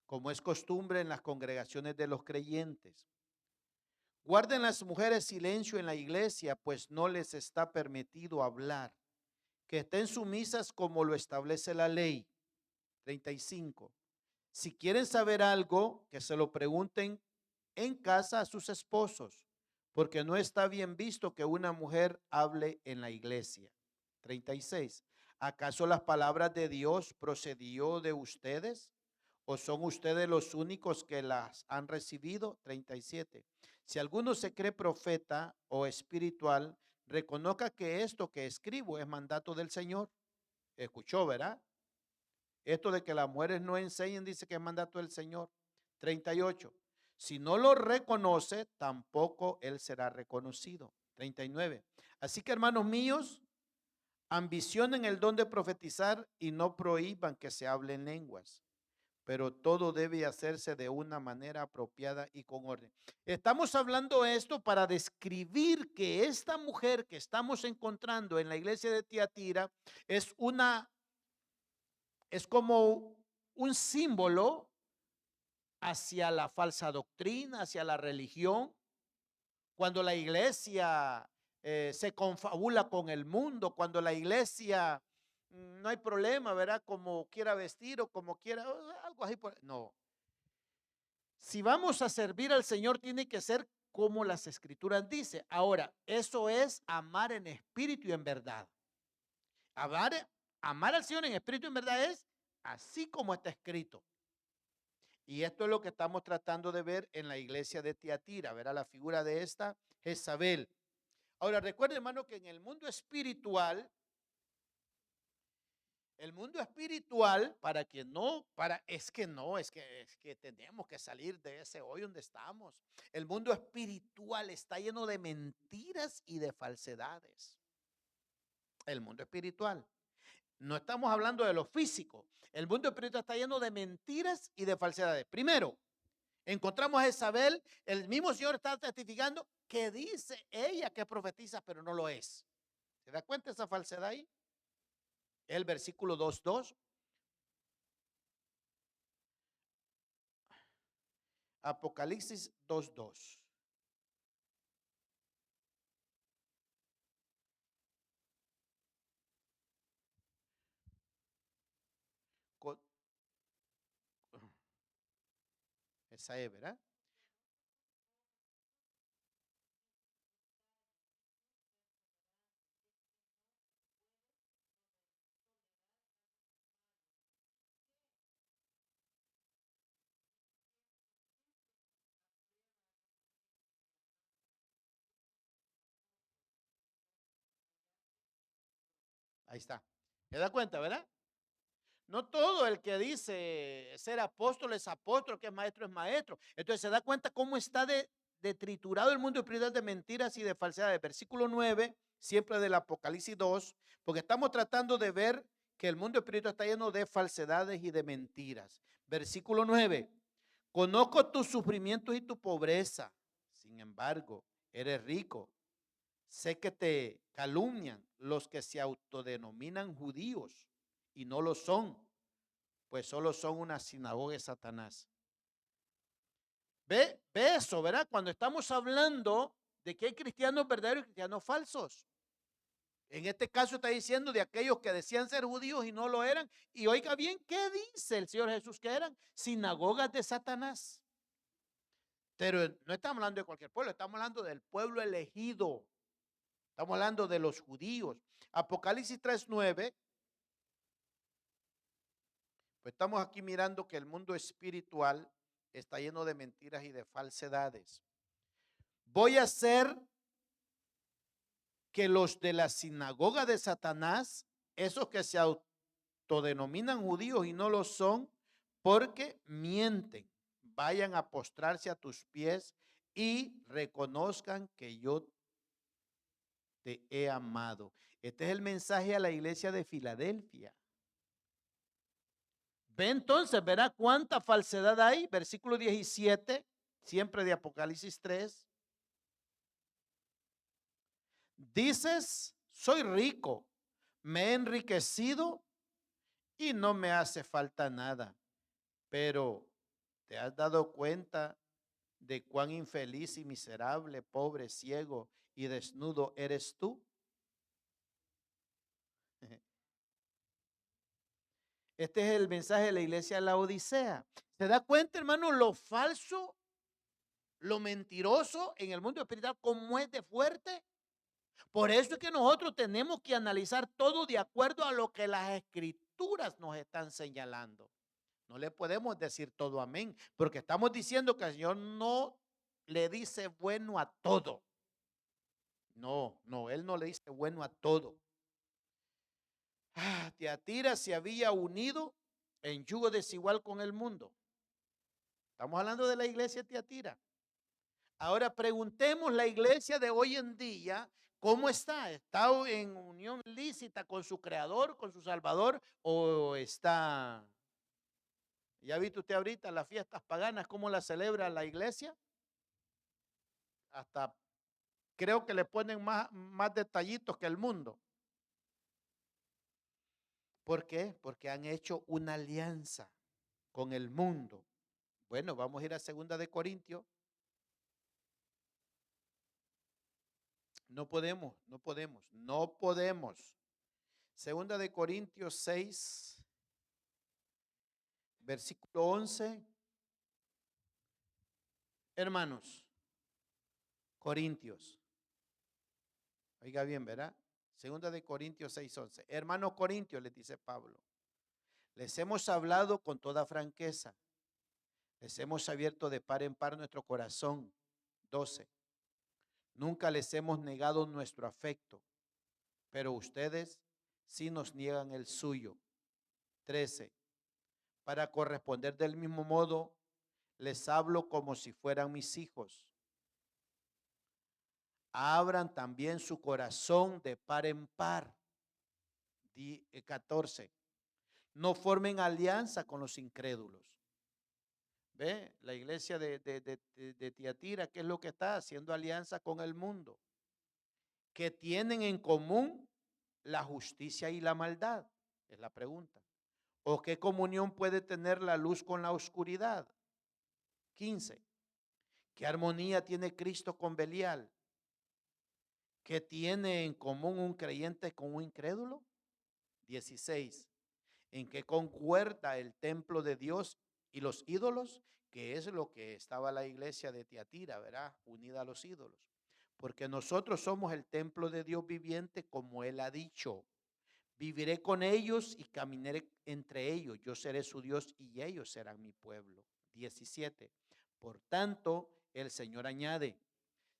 como es costumbre en las congregaciones de los creyentes. Guarden las mujeres silencio en la iglesia, pues no les está permitido hablar. Que estén sumisas como lo establece la ley. 35. Si quieren saber algo, que se lo pregunten en casa a sus esposos, porque no está bien visto que una mujer hable en la iglesia. 36. ¿Acaso las palabras de Dios procedió de ustedes? ¿O son ustedes los únicos que las han recibido? 37. Si alguno se cree profeta o espiritual, reconozca que esto que escribo es mandato del Señor. Escuchó, ¿verdad? Esto de que las mujeres no enseñen, dice que es mandato del Señor. 38. Si no lo reconoce, tampoco él será reconocido. 39. Así que, hermanos míos, ambicionen el don de profetizar y no prohíban que se hablen lenguas, pero todo debe hacerse de una manera apropiada y con orden. Estamos hablando esto para describir que esta mujer que estamos encontrando en la iglesia de Tiatira es como un símbolo hacia la falsa doctrina, hacia la religión. Cuando la iglesia se confabula con el mundo, cuando la iglesia no hay problema, ¿verdad? Como quiera vestir o como quiera, algo así. No. Si vamos a servir al Señor, tiene que ser como las Escrituras dicen. Ahora, eso es amar en espíritu y en verdad. Amar al Señor en espíritu y en verdad es así como está escrito. Y esto es lo que estamos tratando de ver en la iglesia de Tiatira, verá la figura de esta Jezabel. Ahora recuerden, hermano, que en el mundo espiritual, es que tenemos que salir de ese hoyo donde estamos. El mundo espiritual está lleno de mentiras y de falsedades. El mundo espiritual. No estamos hablando de lo físico. El mundo espiritual está lleno de mentiras y de falsedades. Primero, encontramos a Jezabel, el mismo Señor está testificando que dice ella que profetiza, pero no lo es. ¿Se da cuenta esa falsedad ahí? El versículo 2:2. Apocalipsis 2:2. Esa es, ¿verdad? Ahí está. ¿Se da cuenta, verdad? No todo el que dice ser apóstol es apóstol, que es maestro. Entonces se da cuenta cómo está de triturado el mundo espiritual de mentiras y de falsedades. Versículo 9, siempre del Apocalipsis 2, porque estamos tratando de ver que el mundo espiritual está lleno de falsedades y de mentiras. Versículo 9, conozco tus sufrimientos y tu pobreza, sin embargo, eres rico. Sé que te calumnian los que se autodenominan judíos y no lo son, pues solo son una sinagoga de Satanás. Ve eso, ¿verdad? Cuando estamos hablando de que hay cristianos verdaderos y cristianos falsos. En este caso está diciendo de aquellos que decían ser judíos y no lo eran. Y oiga bien, ¿qué dice el Señor Jesús que eran? Sinagogas de Satanás. Pero no estamos hablando de cualquier pueblo, estamos hablando del pueblo elegido. Estamos hablando de los judíos. Apocalipsis 3:9. Pues estamos aquí mirando que el mundo espiritual está lleno de mentiras y de falsedades. Voy a hacer que los de la sinagoga de Satanás, esos que se autodenominan judíos y no lo son, porque mienten, vayan a postrarse a tus pies y reconozcan que yo te he amado. Este es el mensaje a la iglesia de Filadelfia. Ve entonces, verá cuánta falsedad hay. Versículo 17, siempre de Apocalipsis 3. Dices, soy rico, me he enriquecido y no me hace falta nada. Pero ¿te has dado cuenta de cuán infeliz y miserable, pobre, ciego y desnudo eres tú? Este es el mensaje de la iglesia de la Odisea. ¿Se da cuenta, hermano, lo falso, lo mentiroso en el mundo espiritual, cómo es de fuerte? Por eso es que nosotros tenemos que analizar todo de acuerdo a lo que las escrituras nos están señalando. No le podemos decir todo amén, porque estamos diciendo que el Señor no le dice bueno a todo. No, Él no le dice bueno a todo. Tiatira se había unido en yugo desigual con el mundo. Estamos hablando de la iglesia de Tiatira. Ahora preguntemos la iglesia de hoy en día, ¿cómo está? ¿Está en unión lícita con su creador, con su salvador? ¿O está? ¿Ya ha visto usted ahorita las fiestas paganas, cómo las celebra la iglesia? Hasta creo que le ponen más detallitos que el mundo. ¿Por qué? Porque han hecho una alianza con el mundo. Bueno, vamos a ir a 2 Corintios. No podemos. 2 Corintios 6, versículo 11. Hermanos, Corintios. Oiga bien, ¿verdad? 2 Corintios 6:11. Hermanos Corintios, les dice Pablo, les hemos hablado con toda franqueza. Les hemos abierto de par en par nuestro corazón. 12. Nunca les hemos negado nuestro afecto, pero ustedes sí nos niegan el suyo. 13. Para corresponder del mismo modo, les hablo como si fueran mis hijos. Abran también su corazón de par en par. 14. No formen alianza con los incrédulos. ¿Ve? La iglesia de Tiatira, ¿qué es lo que está? Haciendo alianza con el mundo. Que tienen en común la justicia y la maldad, es la pregunta. ¿O qué comunión puede tener la luz con la oscuridad? 15. ¿Qué armonía tiene Cristo con Belial? ¿Qué tiene en común un creyente con un incrédulo? 16. ¿En qué concuerda el templo de Dios y los ídolos? Que es lo que estaba la iglesia de Tiatira, ¿verdad? Unida a los ídolos. Porque nosotros somos el templo de Dios viviente, como Él ha dicho. Viviré con ellos y caminaré entre ellos. Yo seré su Dios y ellos serán mi pueblo. 17. Por tanto, el Señor añade,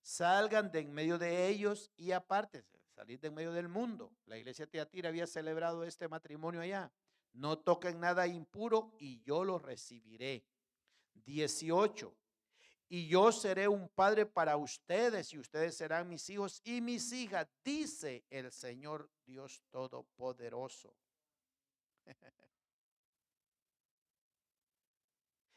salgan de en medio de ellos y apártense, salir de en medio del mundo. La iglesia de Tiatira había celebrado este matrimonio allá. No toquen nada impuro y yo los recibiré. 18. Y yo seré un padre para ustedes y ustedes serán mis hijos y mis hijas, dice el Señor Dios Todopoderoso.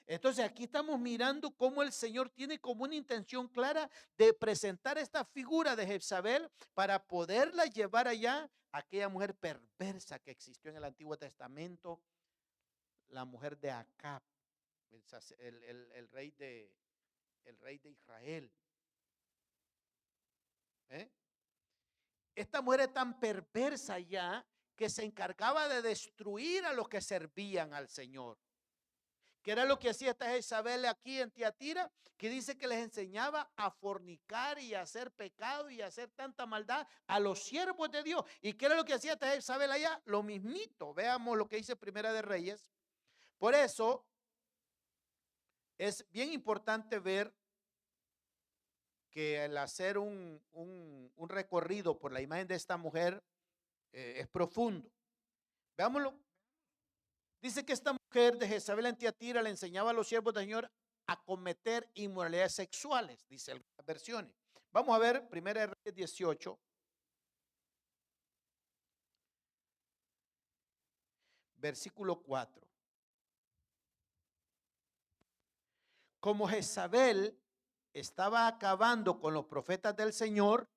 Entonces aquí estamos mirando cómo el Señor tiene como una intención clara de presentar esta figura de Jezabel para poderla llevar allá a aquella mujer perversa que existió en el Antiguo Testamento, la mujer de Acab, el rey de Israel. ¿Eh? esta mujer es tan perversa ya que se encargaba de destruir a los que servían al Señor. ¿Qué era lo que hacía esta Jezabel aquí en Tiatira? Que dice que les enseñaba a fornicar y a hacer pecado y a hacer tanta maldad a los siervos de Dios. ¿Y qué era lo que hacía esta Jezabel allá? Lo mismito. Veamos lo que dice Primera de Reyes. Por eso es bien importante ver que al hacer un recorrido por la imagen de esta mujer es profundo. Veámoslo. Dice que esta mujer de Jezabel en Tiatira le enseñaba a los siervos del Señor a cometer inmoralidades sexuales, dice algunas versiones. Vamos a ver 1 Reyes 18, versículo 4. Como Jezabel estaba acabando con los profetas del Señor,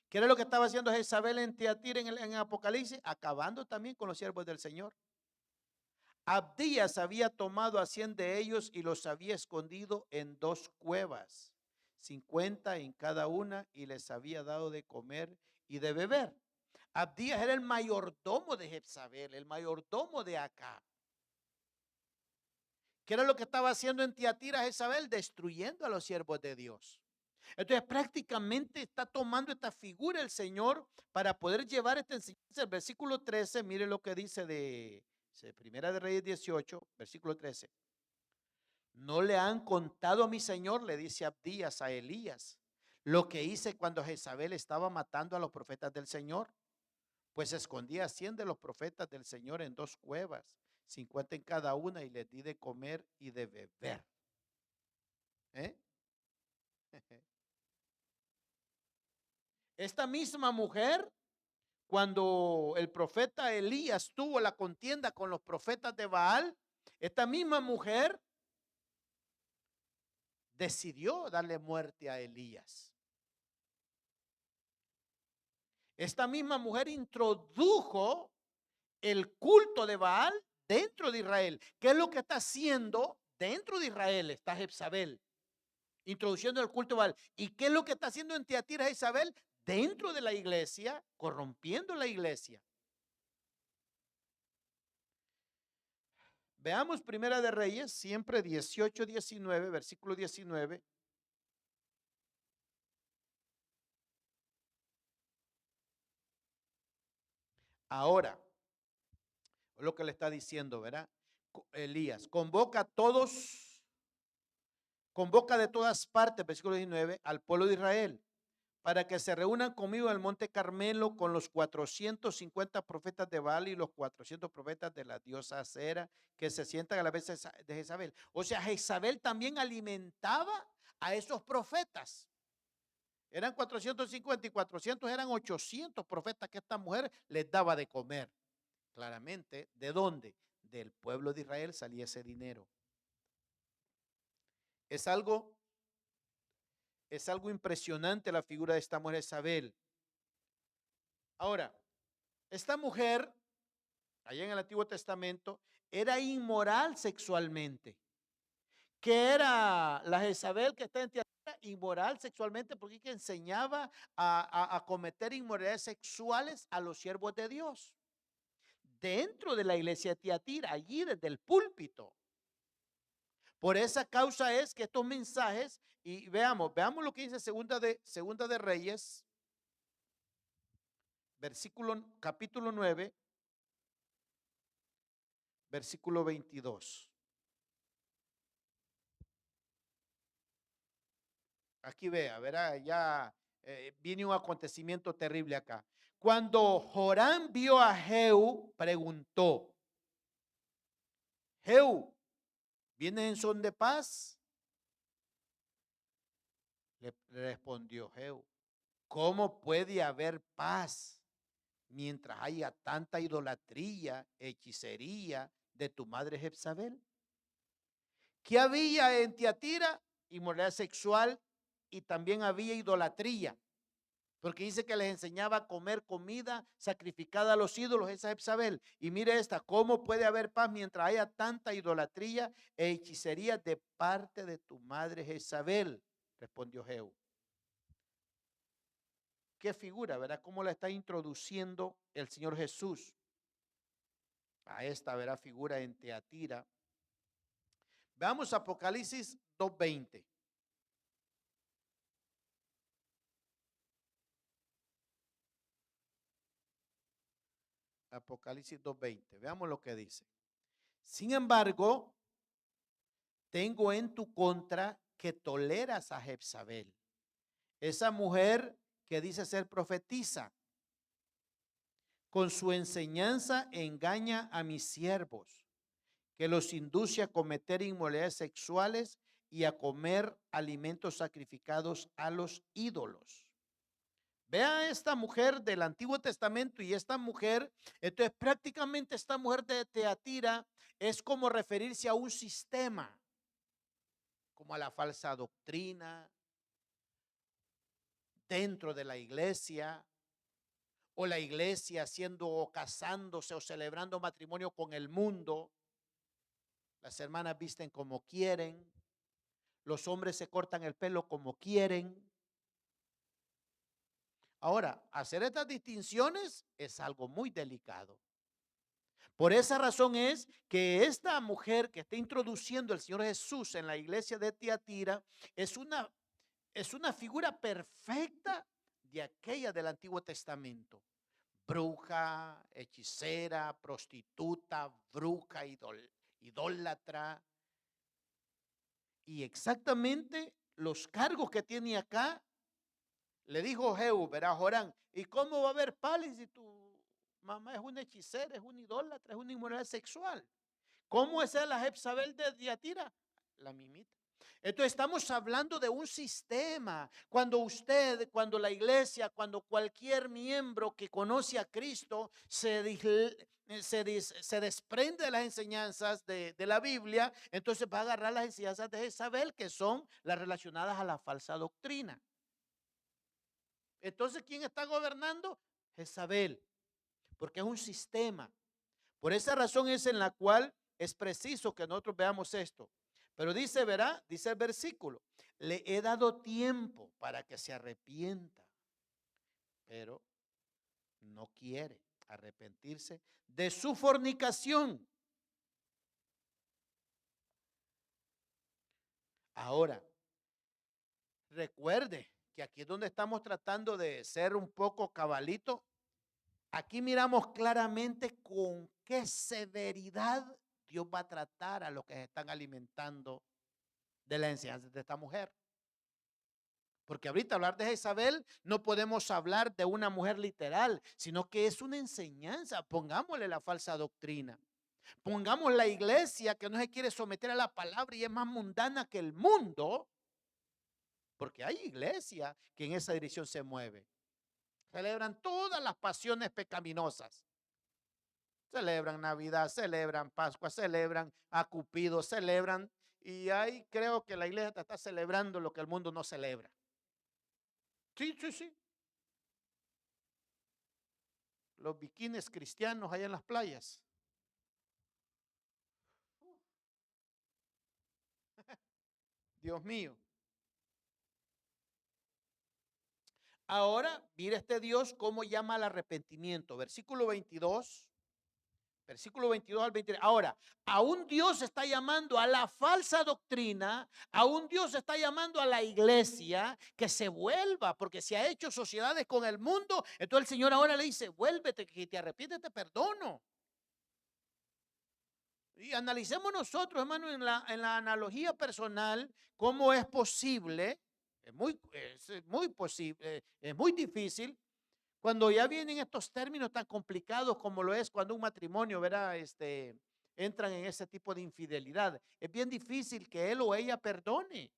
¿qué era lo que estaba haciendo Jezabel en Tiatira en Apocalipsis? Acabando también con los siervos del Señor. Abdías había tomado a 100 de ellos y los había escondido en 2 cuevas, 50 en cada una, y les había dado de comer y de beber. Abdías era el mayordomo de Jezabel, el mayordomo de Acab. ¿Qué era lo que estaba haciendo en Tiatira Jezabel? Destruyendo a los siervos de Dios. Entonces prácticamente está tomando esta figura el Señor para poder llevar esta enseñanza. El versículo 13, mire lo que dice de Primera de Reyes 18, versículo 13. No le han contado a mi Señor, le dice Abdías a Elías, lo que hice cuando Jezabel estaba matando a los profetas del Señor. Pues escondía a 100 de los profetas del Señor en 2 cuevas, 50 en cada una, y les di de comer y de beber. ¿Eh? Esta misma mujer, cuando el profeta Elías tuvo la contienda con los profetas de Baal, esta misma mujer decidió darle muerte a Elías. Esta misma mujer introdujo el culto de Baal dentro de Israel. ¿Qué es lo que está haciendo dentro de Israel? Está Jezabel introduciendo el culto de Baal. ¿Y qué es lo que está haciendo en Tiatira Jezabel? Dentro de la iglesia, corrompiendo la iglesia. Veamos Primera de Reyes, siempre 18, 19, versículo 19. Ahora, lo que le está diciendo, ¿verdad? Elías, convoca de todas partes, versículo 19, al pueblo de Israel, para que se reúnan conmigo en el monte Carmelo con los 450 profetas de Baal y los 400 profetas de la diosa Acera, que se sientan a la vez de Jezabel. O sea, Jezabel también alimentaba a esos profetas. Eran 450 y 400 eran 800 profetas que esta mujer les daba de comer. Claramente, ¿de dónde? Del pueblo de Israel salía ese dinero. Es algo impresionante la figura de esta mujer Jezabel. Ahora, esta mujer, allá en el Antiguo Testamento, era inmoral sexualmente. ¿Qué era la Jezabel que está en Tiatira? Inmoral sexualmente, porque enseñaba a cometer inmoralidades sexuales a los siervos de Dios. Dentro de la iglesia de Tiatira, allí desde el púlpito. Por esa causa es que estos mensajes, y veamos lo que dice Segunda de Reyes, capítulo 9, versículo 22. Aquí vea, verá, ya viene un acontecimiento terrible acá. Cuando Joram vio a Jehú, preguntó: Jehú, ¿viene en son de paz? Le respondió Jehú: ¿cómo puede haber paz mientras haya tanta idolatría, hechicería de tu madre Jezabel? ¿Qué había en Tiatira? Inmoralidad sexual, y también había idolatría, porque dice que les enseñaba a comer comida sacrificada a los ídolos, esa Jezabel. Y mire esta: ¿cómo puede haber paz mientras haya tanta idolatría e hechicería de parte de tu madre Jezabel? Respondió Jehú. qué figura, ¿verdad? ¿Cómo la está introduciendo el Señor Jesús a esta, ¿verdad? Figura en Teatira. Veamos Apocalipsis 2:20. Apocalipsis 2:20. Veamos lo que dice. Sin embargo, tengo en tu contra que toleras a Jezabel, esa mujer que dice ser profetisa. Con su enseñanza engaña a mis siervos, que los induce a cometer inmoralidades sexuales y a comer alimentos sacrificados a los ídolos. Vea esta mujer del Antiguo Testamento y esta mujer, entonces prácticamente esta mujer de Teatira es como referirse a un sistema, como a la falsa doctrina dentro de la iglesia, o la iglesia haciendo o casándose o celebrando matrimonio con el mundo. Las hermanas visten como quieren, los hombres se cortan el pelo como quieren. Ahora, hacer estas distinciones es algo muy delicado. Por esa razón es que esta mujer que está introduciendo el Señor Jesús en la iglesia de Tiatira es una figura perfecta de aquella del Antiguo Testamento. Bruja, hechicera, prostituta, bruja, idólatra. Y exactamente los cargos que tiene acá, le dijo Jehú, verá Jorán, ¿y cómo va a haber paz si tu mamá es una hechicera, es una idólatra, es una inmoral sexual? ¿Cómo es la Jezabel de Tiatira? La mimita. Entonces estamos hablando de un sistema. Cuando la iglesia, cuando cualquier miembro que conoce a Cristo se desprende de las enseñanzas de la Biblia, entonces va a agarrar las enseñanzas de Jezabel, que son las relacionadas a la falsa doctrina. Entonces, ¿quién está gobernando? Jezabel, porque es un sistema. Por esa razón es en la cual es preciso que nosotros veamos esto. Pero dice, verá, dice el versículo, le he dado tiempo para que se arrepienta, pero no quiere arrepentirse de su fornicación. Ahora, recuerde que aquí es donde estamos tratando de ser un poco cabalito. Aquí miramos claramente con qué severidad Dios va a tratar a los que se están alimentando de la enseñanza de esta mujer. Porque ahorita hablar de Jezabel no podemos hablar de una mujer literal, sino que es una enseñanza. Pongámosle la falsa doctrina. Pongamos la iglesia que no se quiere someter a la palabra y es más mundana que el mundo. Porque hay iglesia que en esa dirección se mueve. Celebran todas las pasiones pecaminosas. Celebran Navidad, celebran Pascua, celebran a Cupido, celebran. Y ahí creo que la iglesia está celebrando lo que el mundo no celebra. Sí, sí, sí. Los bikinis cristianos allá en las playas. Dios mío. Ahora, mira este Dios cómo llama al arrepentimiento. Versículo 22. Versículo 22 al 23. Ahora, aún Dios está llamando a la falsa doctrina, aún Dios está llamando a la iglesia que se vuelva, porque se ha hecho sociedades con el mundo. Entonces el Señor ahora le dice, vuélvete, que te arrepientes, te perdono. Y analicemos nosotros, hermano, en la analogía personal, cómo es posible, es muy posible, es muy difícil, cuando ya vienen estos términos tan complicados como lo es cuando un matrimonio, ¿verdad? Entran en ese tipo de infidelidad. Es bien difícil que él o ella perdone.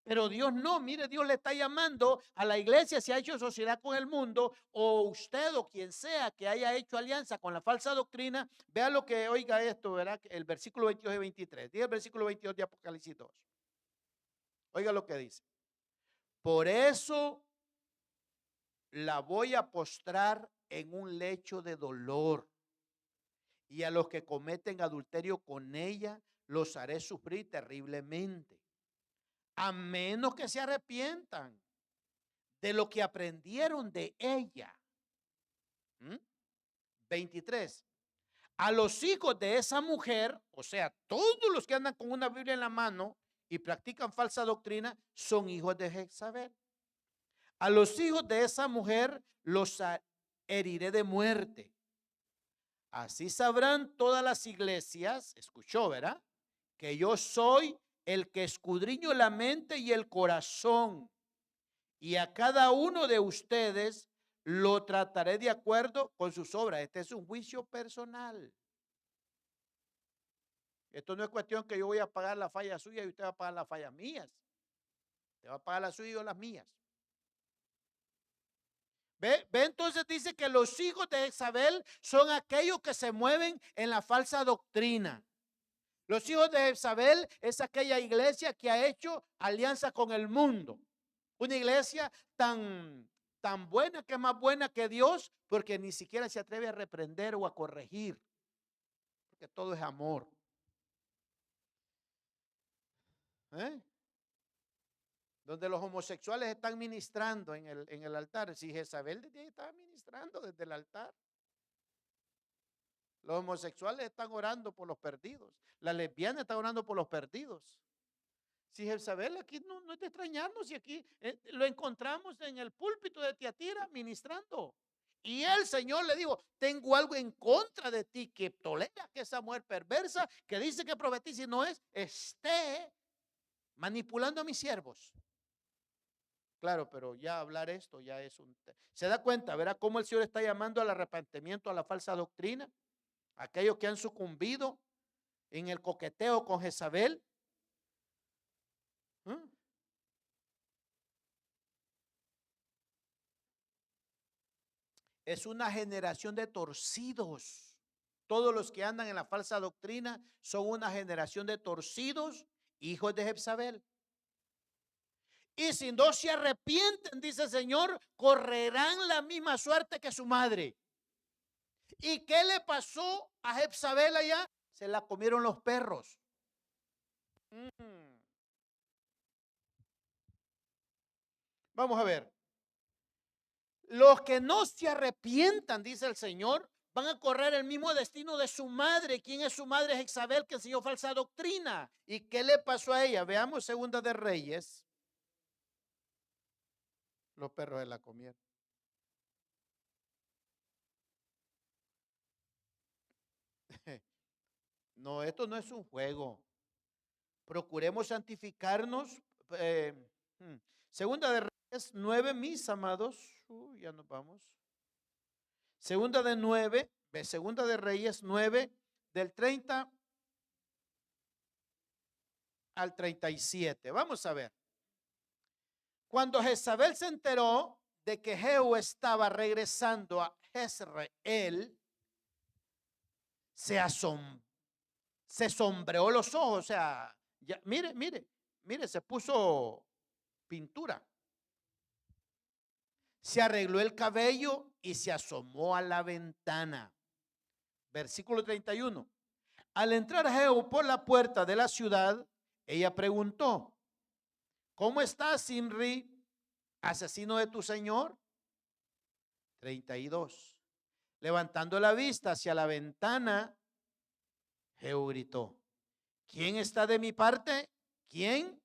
Pero Dios no, mire, Dios le está llamando a la iglesia, si ha hecho sociedad con el mundo, o usted o quien sea que haya hecho alianza con la falsa doctrina, vea lo que, oiga esto, ¿verdad? El versículo 22 y 23. Diga el versículo 22 de Apocalipsis 2. Oiga lo que dice. Por eso la voy a postrar en un lecho de dolor, y a los que cometen adulterio con ella los haré sufrir terriblemente, a menos que se arrepientan de lo que aprendieron de ella. 23. A los hijos de esa mujer, o sea, todos los que andan con una Biblia en la mano y practican falsa doctrina, son hijos de Jezabel. A los hijos de esa mujer los heriré de muerte. Así sabrán todas las iglesias, escuchó, ¿verdad? Que yo soy el que escudriño la mente y el corazón. Y a cada uno de ustedes lo trataré de acuerdo con sus obras. Este es un juicio personal. Esto no es cuestión que yo voy a pagar la falla suya y usted va a pagar las fallas mías. Usted va a pagar las suyas y yo las mías. ¿Ve? Entonces dice que los hijos de Jezabel son aquellos que se mueven en la falsa doctrina. Los hijos de Jezabel es aquella iglesia que ha hecho alianza con el mundo. Una iglesia tan buena, que es más buena que Dios, porque ni siquiera se atreve a reprender o a corregir, porque todo es amor. Donde los homosexuales están ministrando en el altar. Si Jezabel desde ahí estaba ministrando desde el altar. Los homosexuales están orando por los perdidos. Las lesbianas están orando por los perdidos. Si Jezabel aquí no es de extrañarnos, y aquí lo encontramos en el púlpito de Tiatira ministrando. Y el Señor le dijo: tengo algo en contra de ti, que tolera que esa mujer perversa que dice que profetiza y no es, esté manipulando a mis siervos. Claro, pero ya hablar esto ya es un... ¿Se da cuenta? ¿Verá cómo el Señor está llamando al arrepentimiento, a la falsa doctrina? Aquellos que han sucumbido en el coqueteo con Jezabel. Es una generación de torcidos. Todos los que andan en la falsa doctrina son una generación de torcidos, hijos de Jezabel. Y si no se arrepienten, dice el Señor, correrán la misma suerte que su madre. ¿Y qué le pasó a Jezabel allá? Se la comieron los perros. Vamos a ver. Los que no se arrepientan, dice el Señor, van a correr el mismo destino de su madre. ¿Quién es su madre? Jezabel, que enseñó falsa doctrina. ¿Y qué le pasó a ella? Veamos Segunda de Reyes. Los perros se la comieron. No, esto no es un juego. Procuremos santificarnos. Segunda de Reyes 9, mis amados. Ya nos vamos. Segunda de Reyes 9, del 30 al 37. Vamos a ver. Cuando Jezabel se enteró de que Jehú estaba regresando a Jezreel, se sombreó los ojos. O sea, ya, mire, se puso pintura. Se arregló el cabello y se asomó a la ventana. Versículo 31. Al entrar Jehú por la puerta de la ciudad, ella preguntó: ¿cómo estás, Zimri, asesino de tu señor? 32. Levantando la vista hacia la ventana, Jehú gritó: ¿quién está de mi parte? ¿Quién?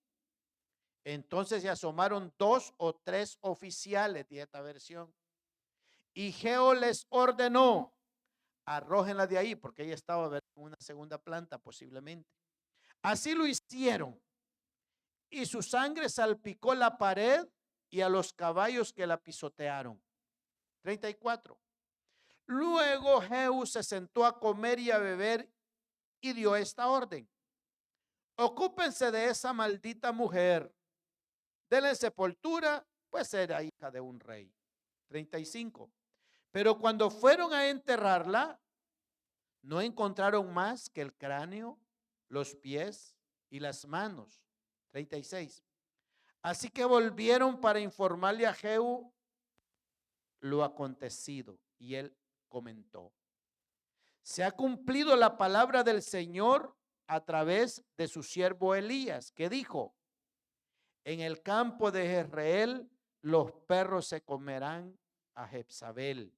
Entonces se asomaron 2 o 3 oficiales de esta versión. Y Jehú les ordenó: arrójenla de ahí, porque ella estaba en una segunda planta posiblemente. Así lo hicieron. Y su sangre salpicó la pared y a los caballos que la pisotearon. 34. Luego Jehú se sentó a comer y a beber y dio esta orden: ocúpense de esa maldita mujer, denle sepultura, pues era hija de un rey. 35. Pero cuando fueron a enterrarla, no encontraron más que el cráneo, los pies y las manos. 36. Así que volvieron para informarle a Jehú lo acontecido, y él comentó: se ha cumplido la palabra del Señor a través de su siervo Elías, que dijo: en el campo de Jezreel los perros se comerán a Jezabel.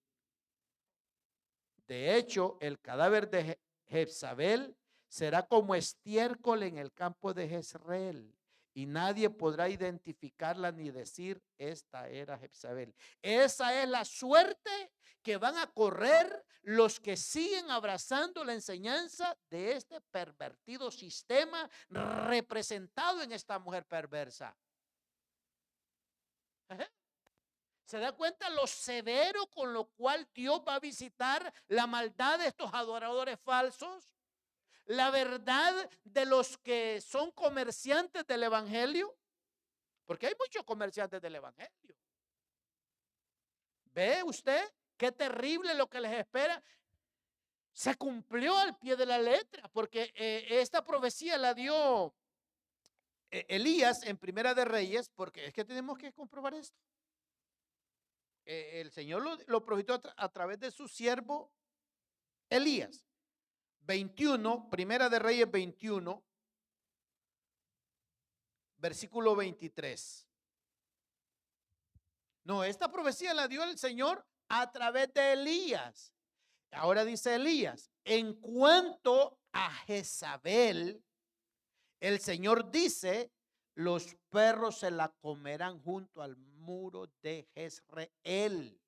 De hecho, el cadáver de Jezabel será como estiércol en el campo de Jezreel, y nadie podrá identificarla ni decir, esta era Jezabel. Esa es la suerte que van a correr los que siguen abrazando la enseñanza de este pervertido sistema representado en esta mujer perversa. ¿Se da cuenta lo severo con lo cual Dios va a visitar la maldad de estos adoradores falsos? La verdad de los que son comerciantes del evangelio, porque hay muchos comerciantes del evangelio. ¿Ve usted qué terrible lo que les espera? Se cumplió al pie de la letra, porque esta profecía la dio Elías en Primera de Reyes, porque es que tenemos que comprobar esto. El Señor lo profetizó a través de su siervo Elías. 21, Primera de Reyes 21, versículo 23. No, esta profecía la dio el Señor a través de Elías. Ahora dice Elías, en cuanto a Jezabel, el Señor dice, los perros se la comerán junto al muro de Jezreel.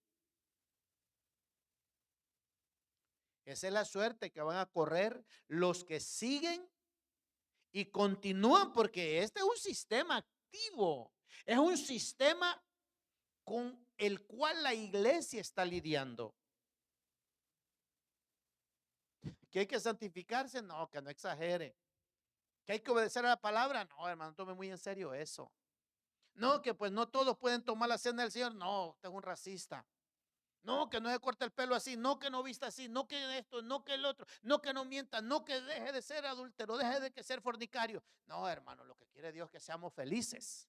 Esa es la suerte que van a correr los que siguen y continúan, porque este es un sistema activo, es un sistema con el cual la iglesia está lidiando. ¿Que hay que santificarse? No, que no exagere. ¿Que hay que obedecer a la palabra? No, hermano, tome muy en serio eso. No, que pues no todos pueden tomar la cena del Señor. No, usted es un racista. No, que no se corte el pelo así, no que no vista así, no que esto, no que el otro, no que no mienta, no que deje de ser adúltero, deje de ser fornicario. No, hermano, lo que quiere Dios es que seamos felices.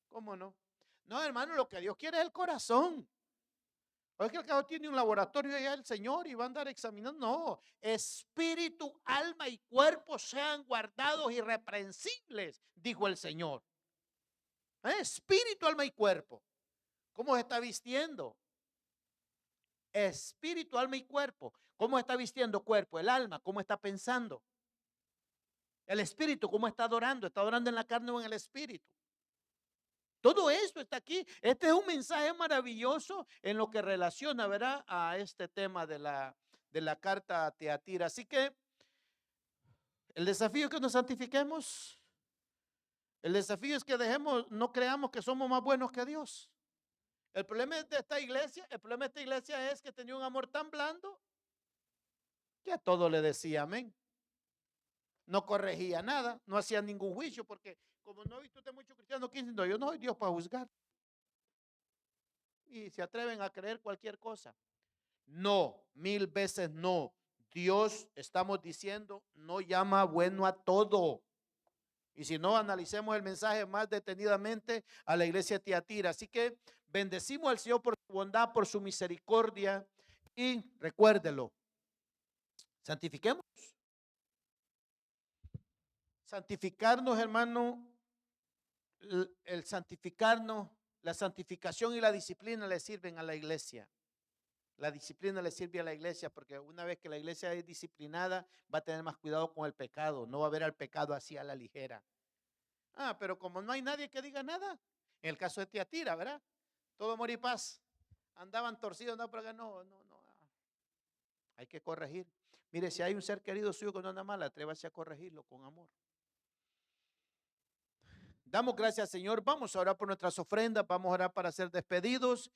¿Cómo no? No, hermano, lo que Dios quiere es el corazón. ¿O es que el cabo tiene un laboratorio allá el Señor y va a andar examinando? No, espíritu, alma y cuerpo sean guardados irreprensibles, dijo el Señor. Espíritu, alma y cuerpo. ¿Cómo se está vistiendo? Espíritu, alma y cuerpo. ¿Cómo está vistiendo cuerpo? El alma, ¿cómo está pensando? El espíritu, ¿cómo está adorando? ¿Está adorando en la carne o en el espíritu? Todo esto está aquí. Este es un mensaje maravilloso en lo que relaciona, ¿verdad?, a este tema de la carta a Teatira. Así que el desafío es que nos santifiquemos. El desafío es que no creamos que somos más buenos que Dios. El problema de esta iglesia, es que tenía un amor tan blando que a todo le decía amén. No corregía nada, no hacía ningún juicio, porque como no he visto usted muchos cristianos que dicen, no, yo no soy Dios para juzgar. Y se atreven a creer cualquier cosa. No, 1000 veces no. Dios, estamos diciendo, no llama bueno a todo. Y si no, analicemos el mensaje más detenidamente a la iglesia de Tiatira. Así que bendecimos al Señor por su bondad, por su misericordia. Y recuérdelo, santifiquemos. Santificarnos, hermano, el santificarnos, la santificación y la disciplina le sirven a la iglesia. La disciplina le sirve a la iglesia porque una vez que la iglesia es disciplinada va a tener más cuidado con el pecado, no va a ver al pecado así a la ligera. Pero como no hay nadie que diga nada, en el caso de Tiatira, ¿verdad? Todo amor y paz. Andaban torcidos, no, pero no. Hay que corregir. Mire, si hay un ser querido suyo que no anda mal, atrévase a corregirlo con amor. Damos gracias, Señor. Vamos a orar por nuestras ofrendas, vamos a orar para ser despedidos.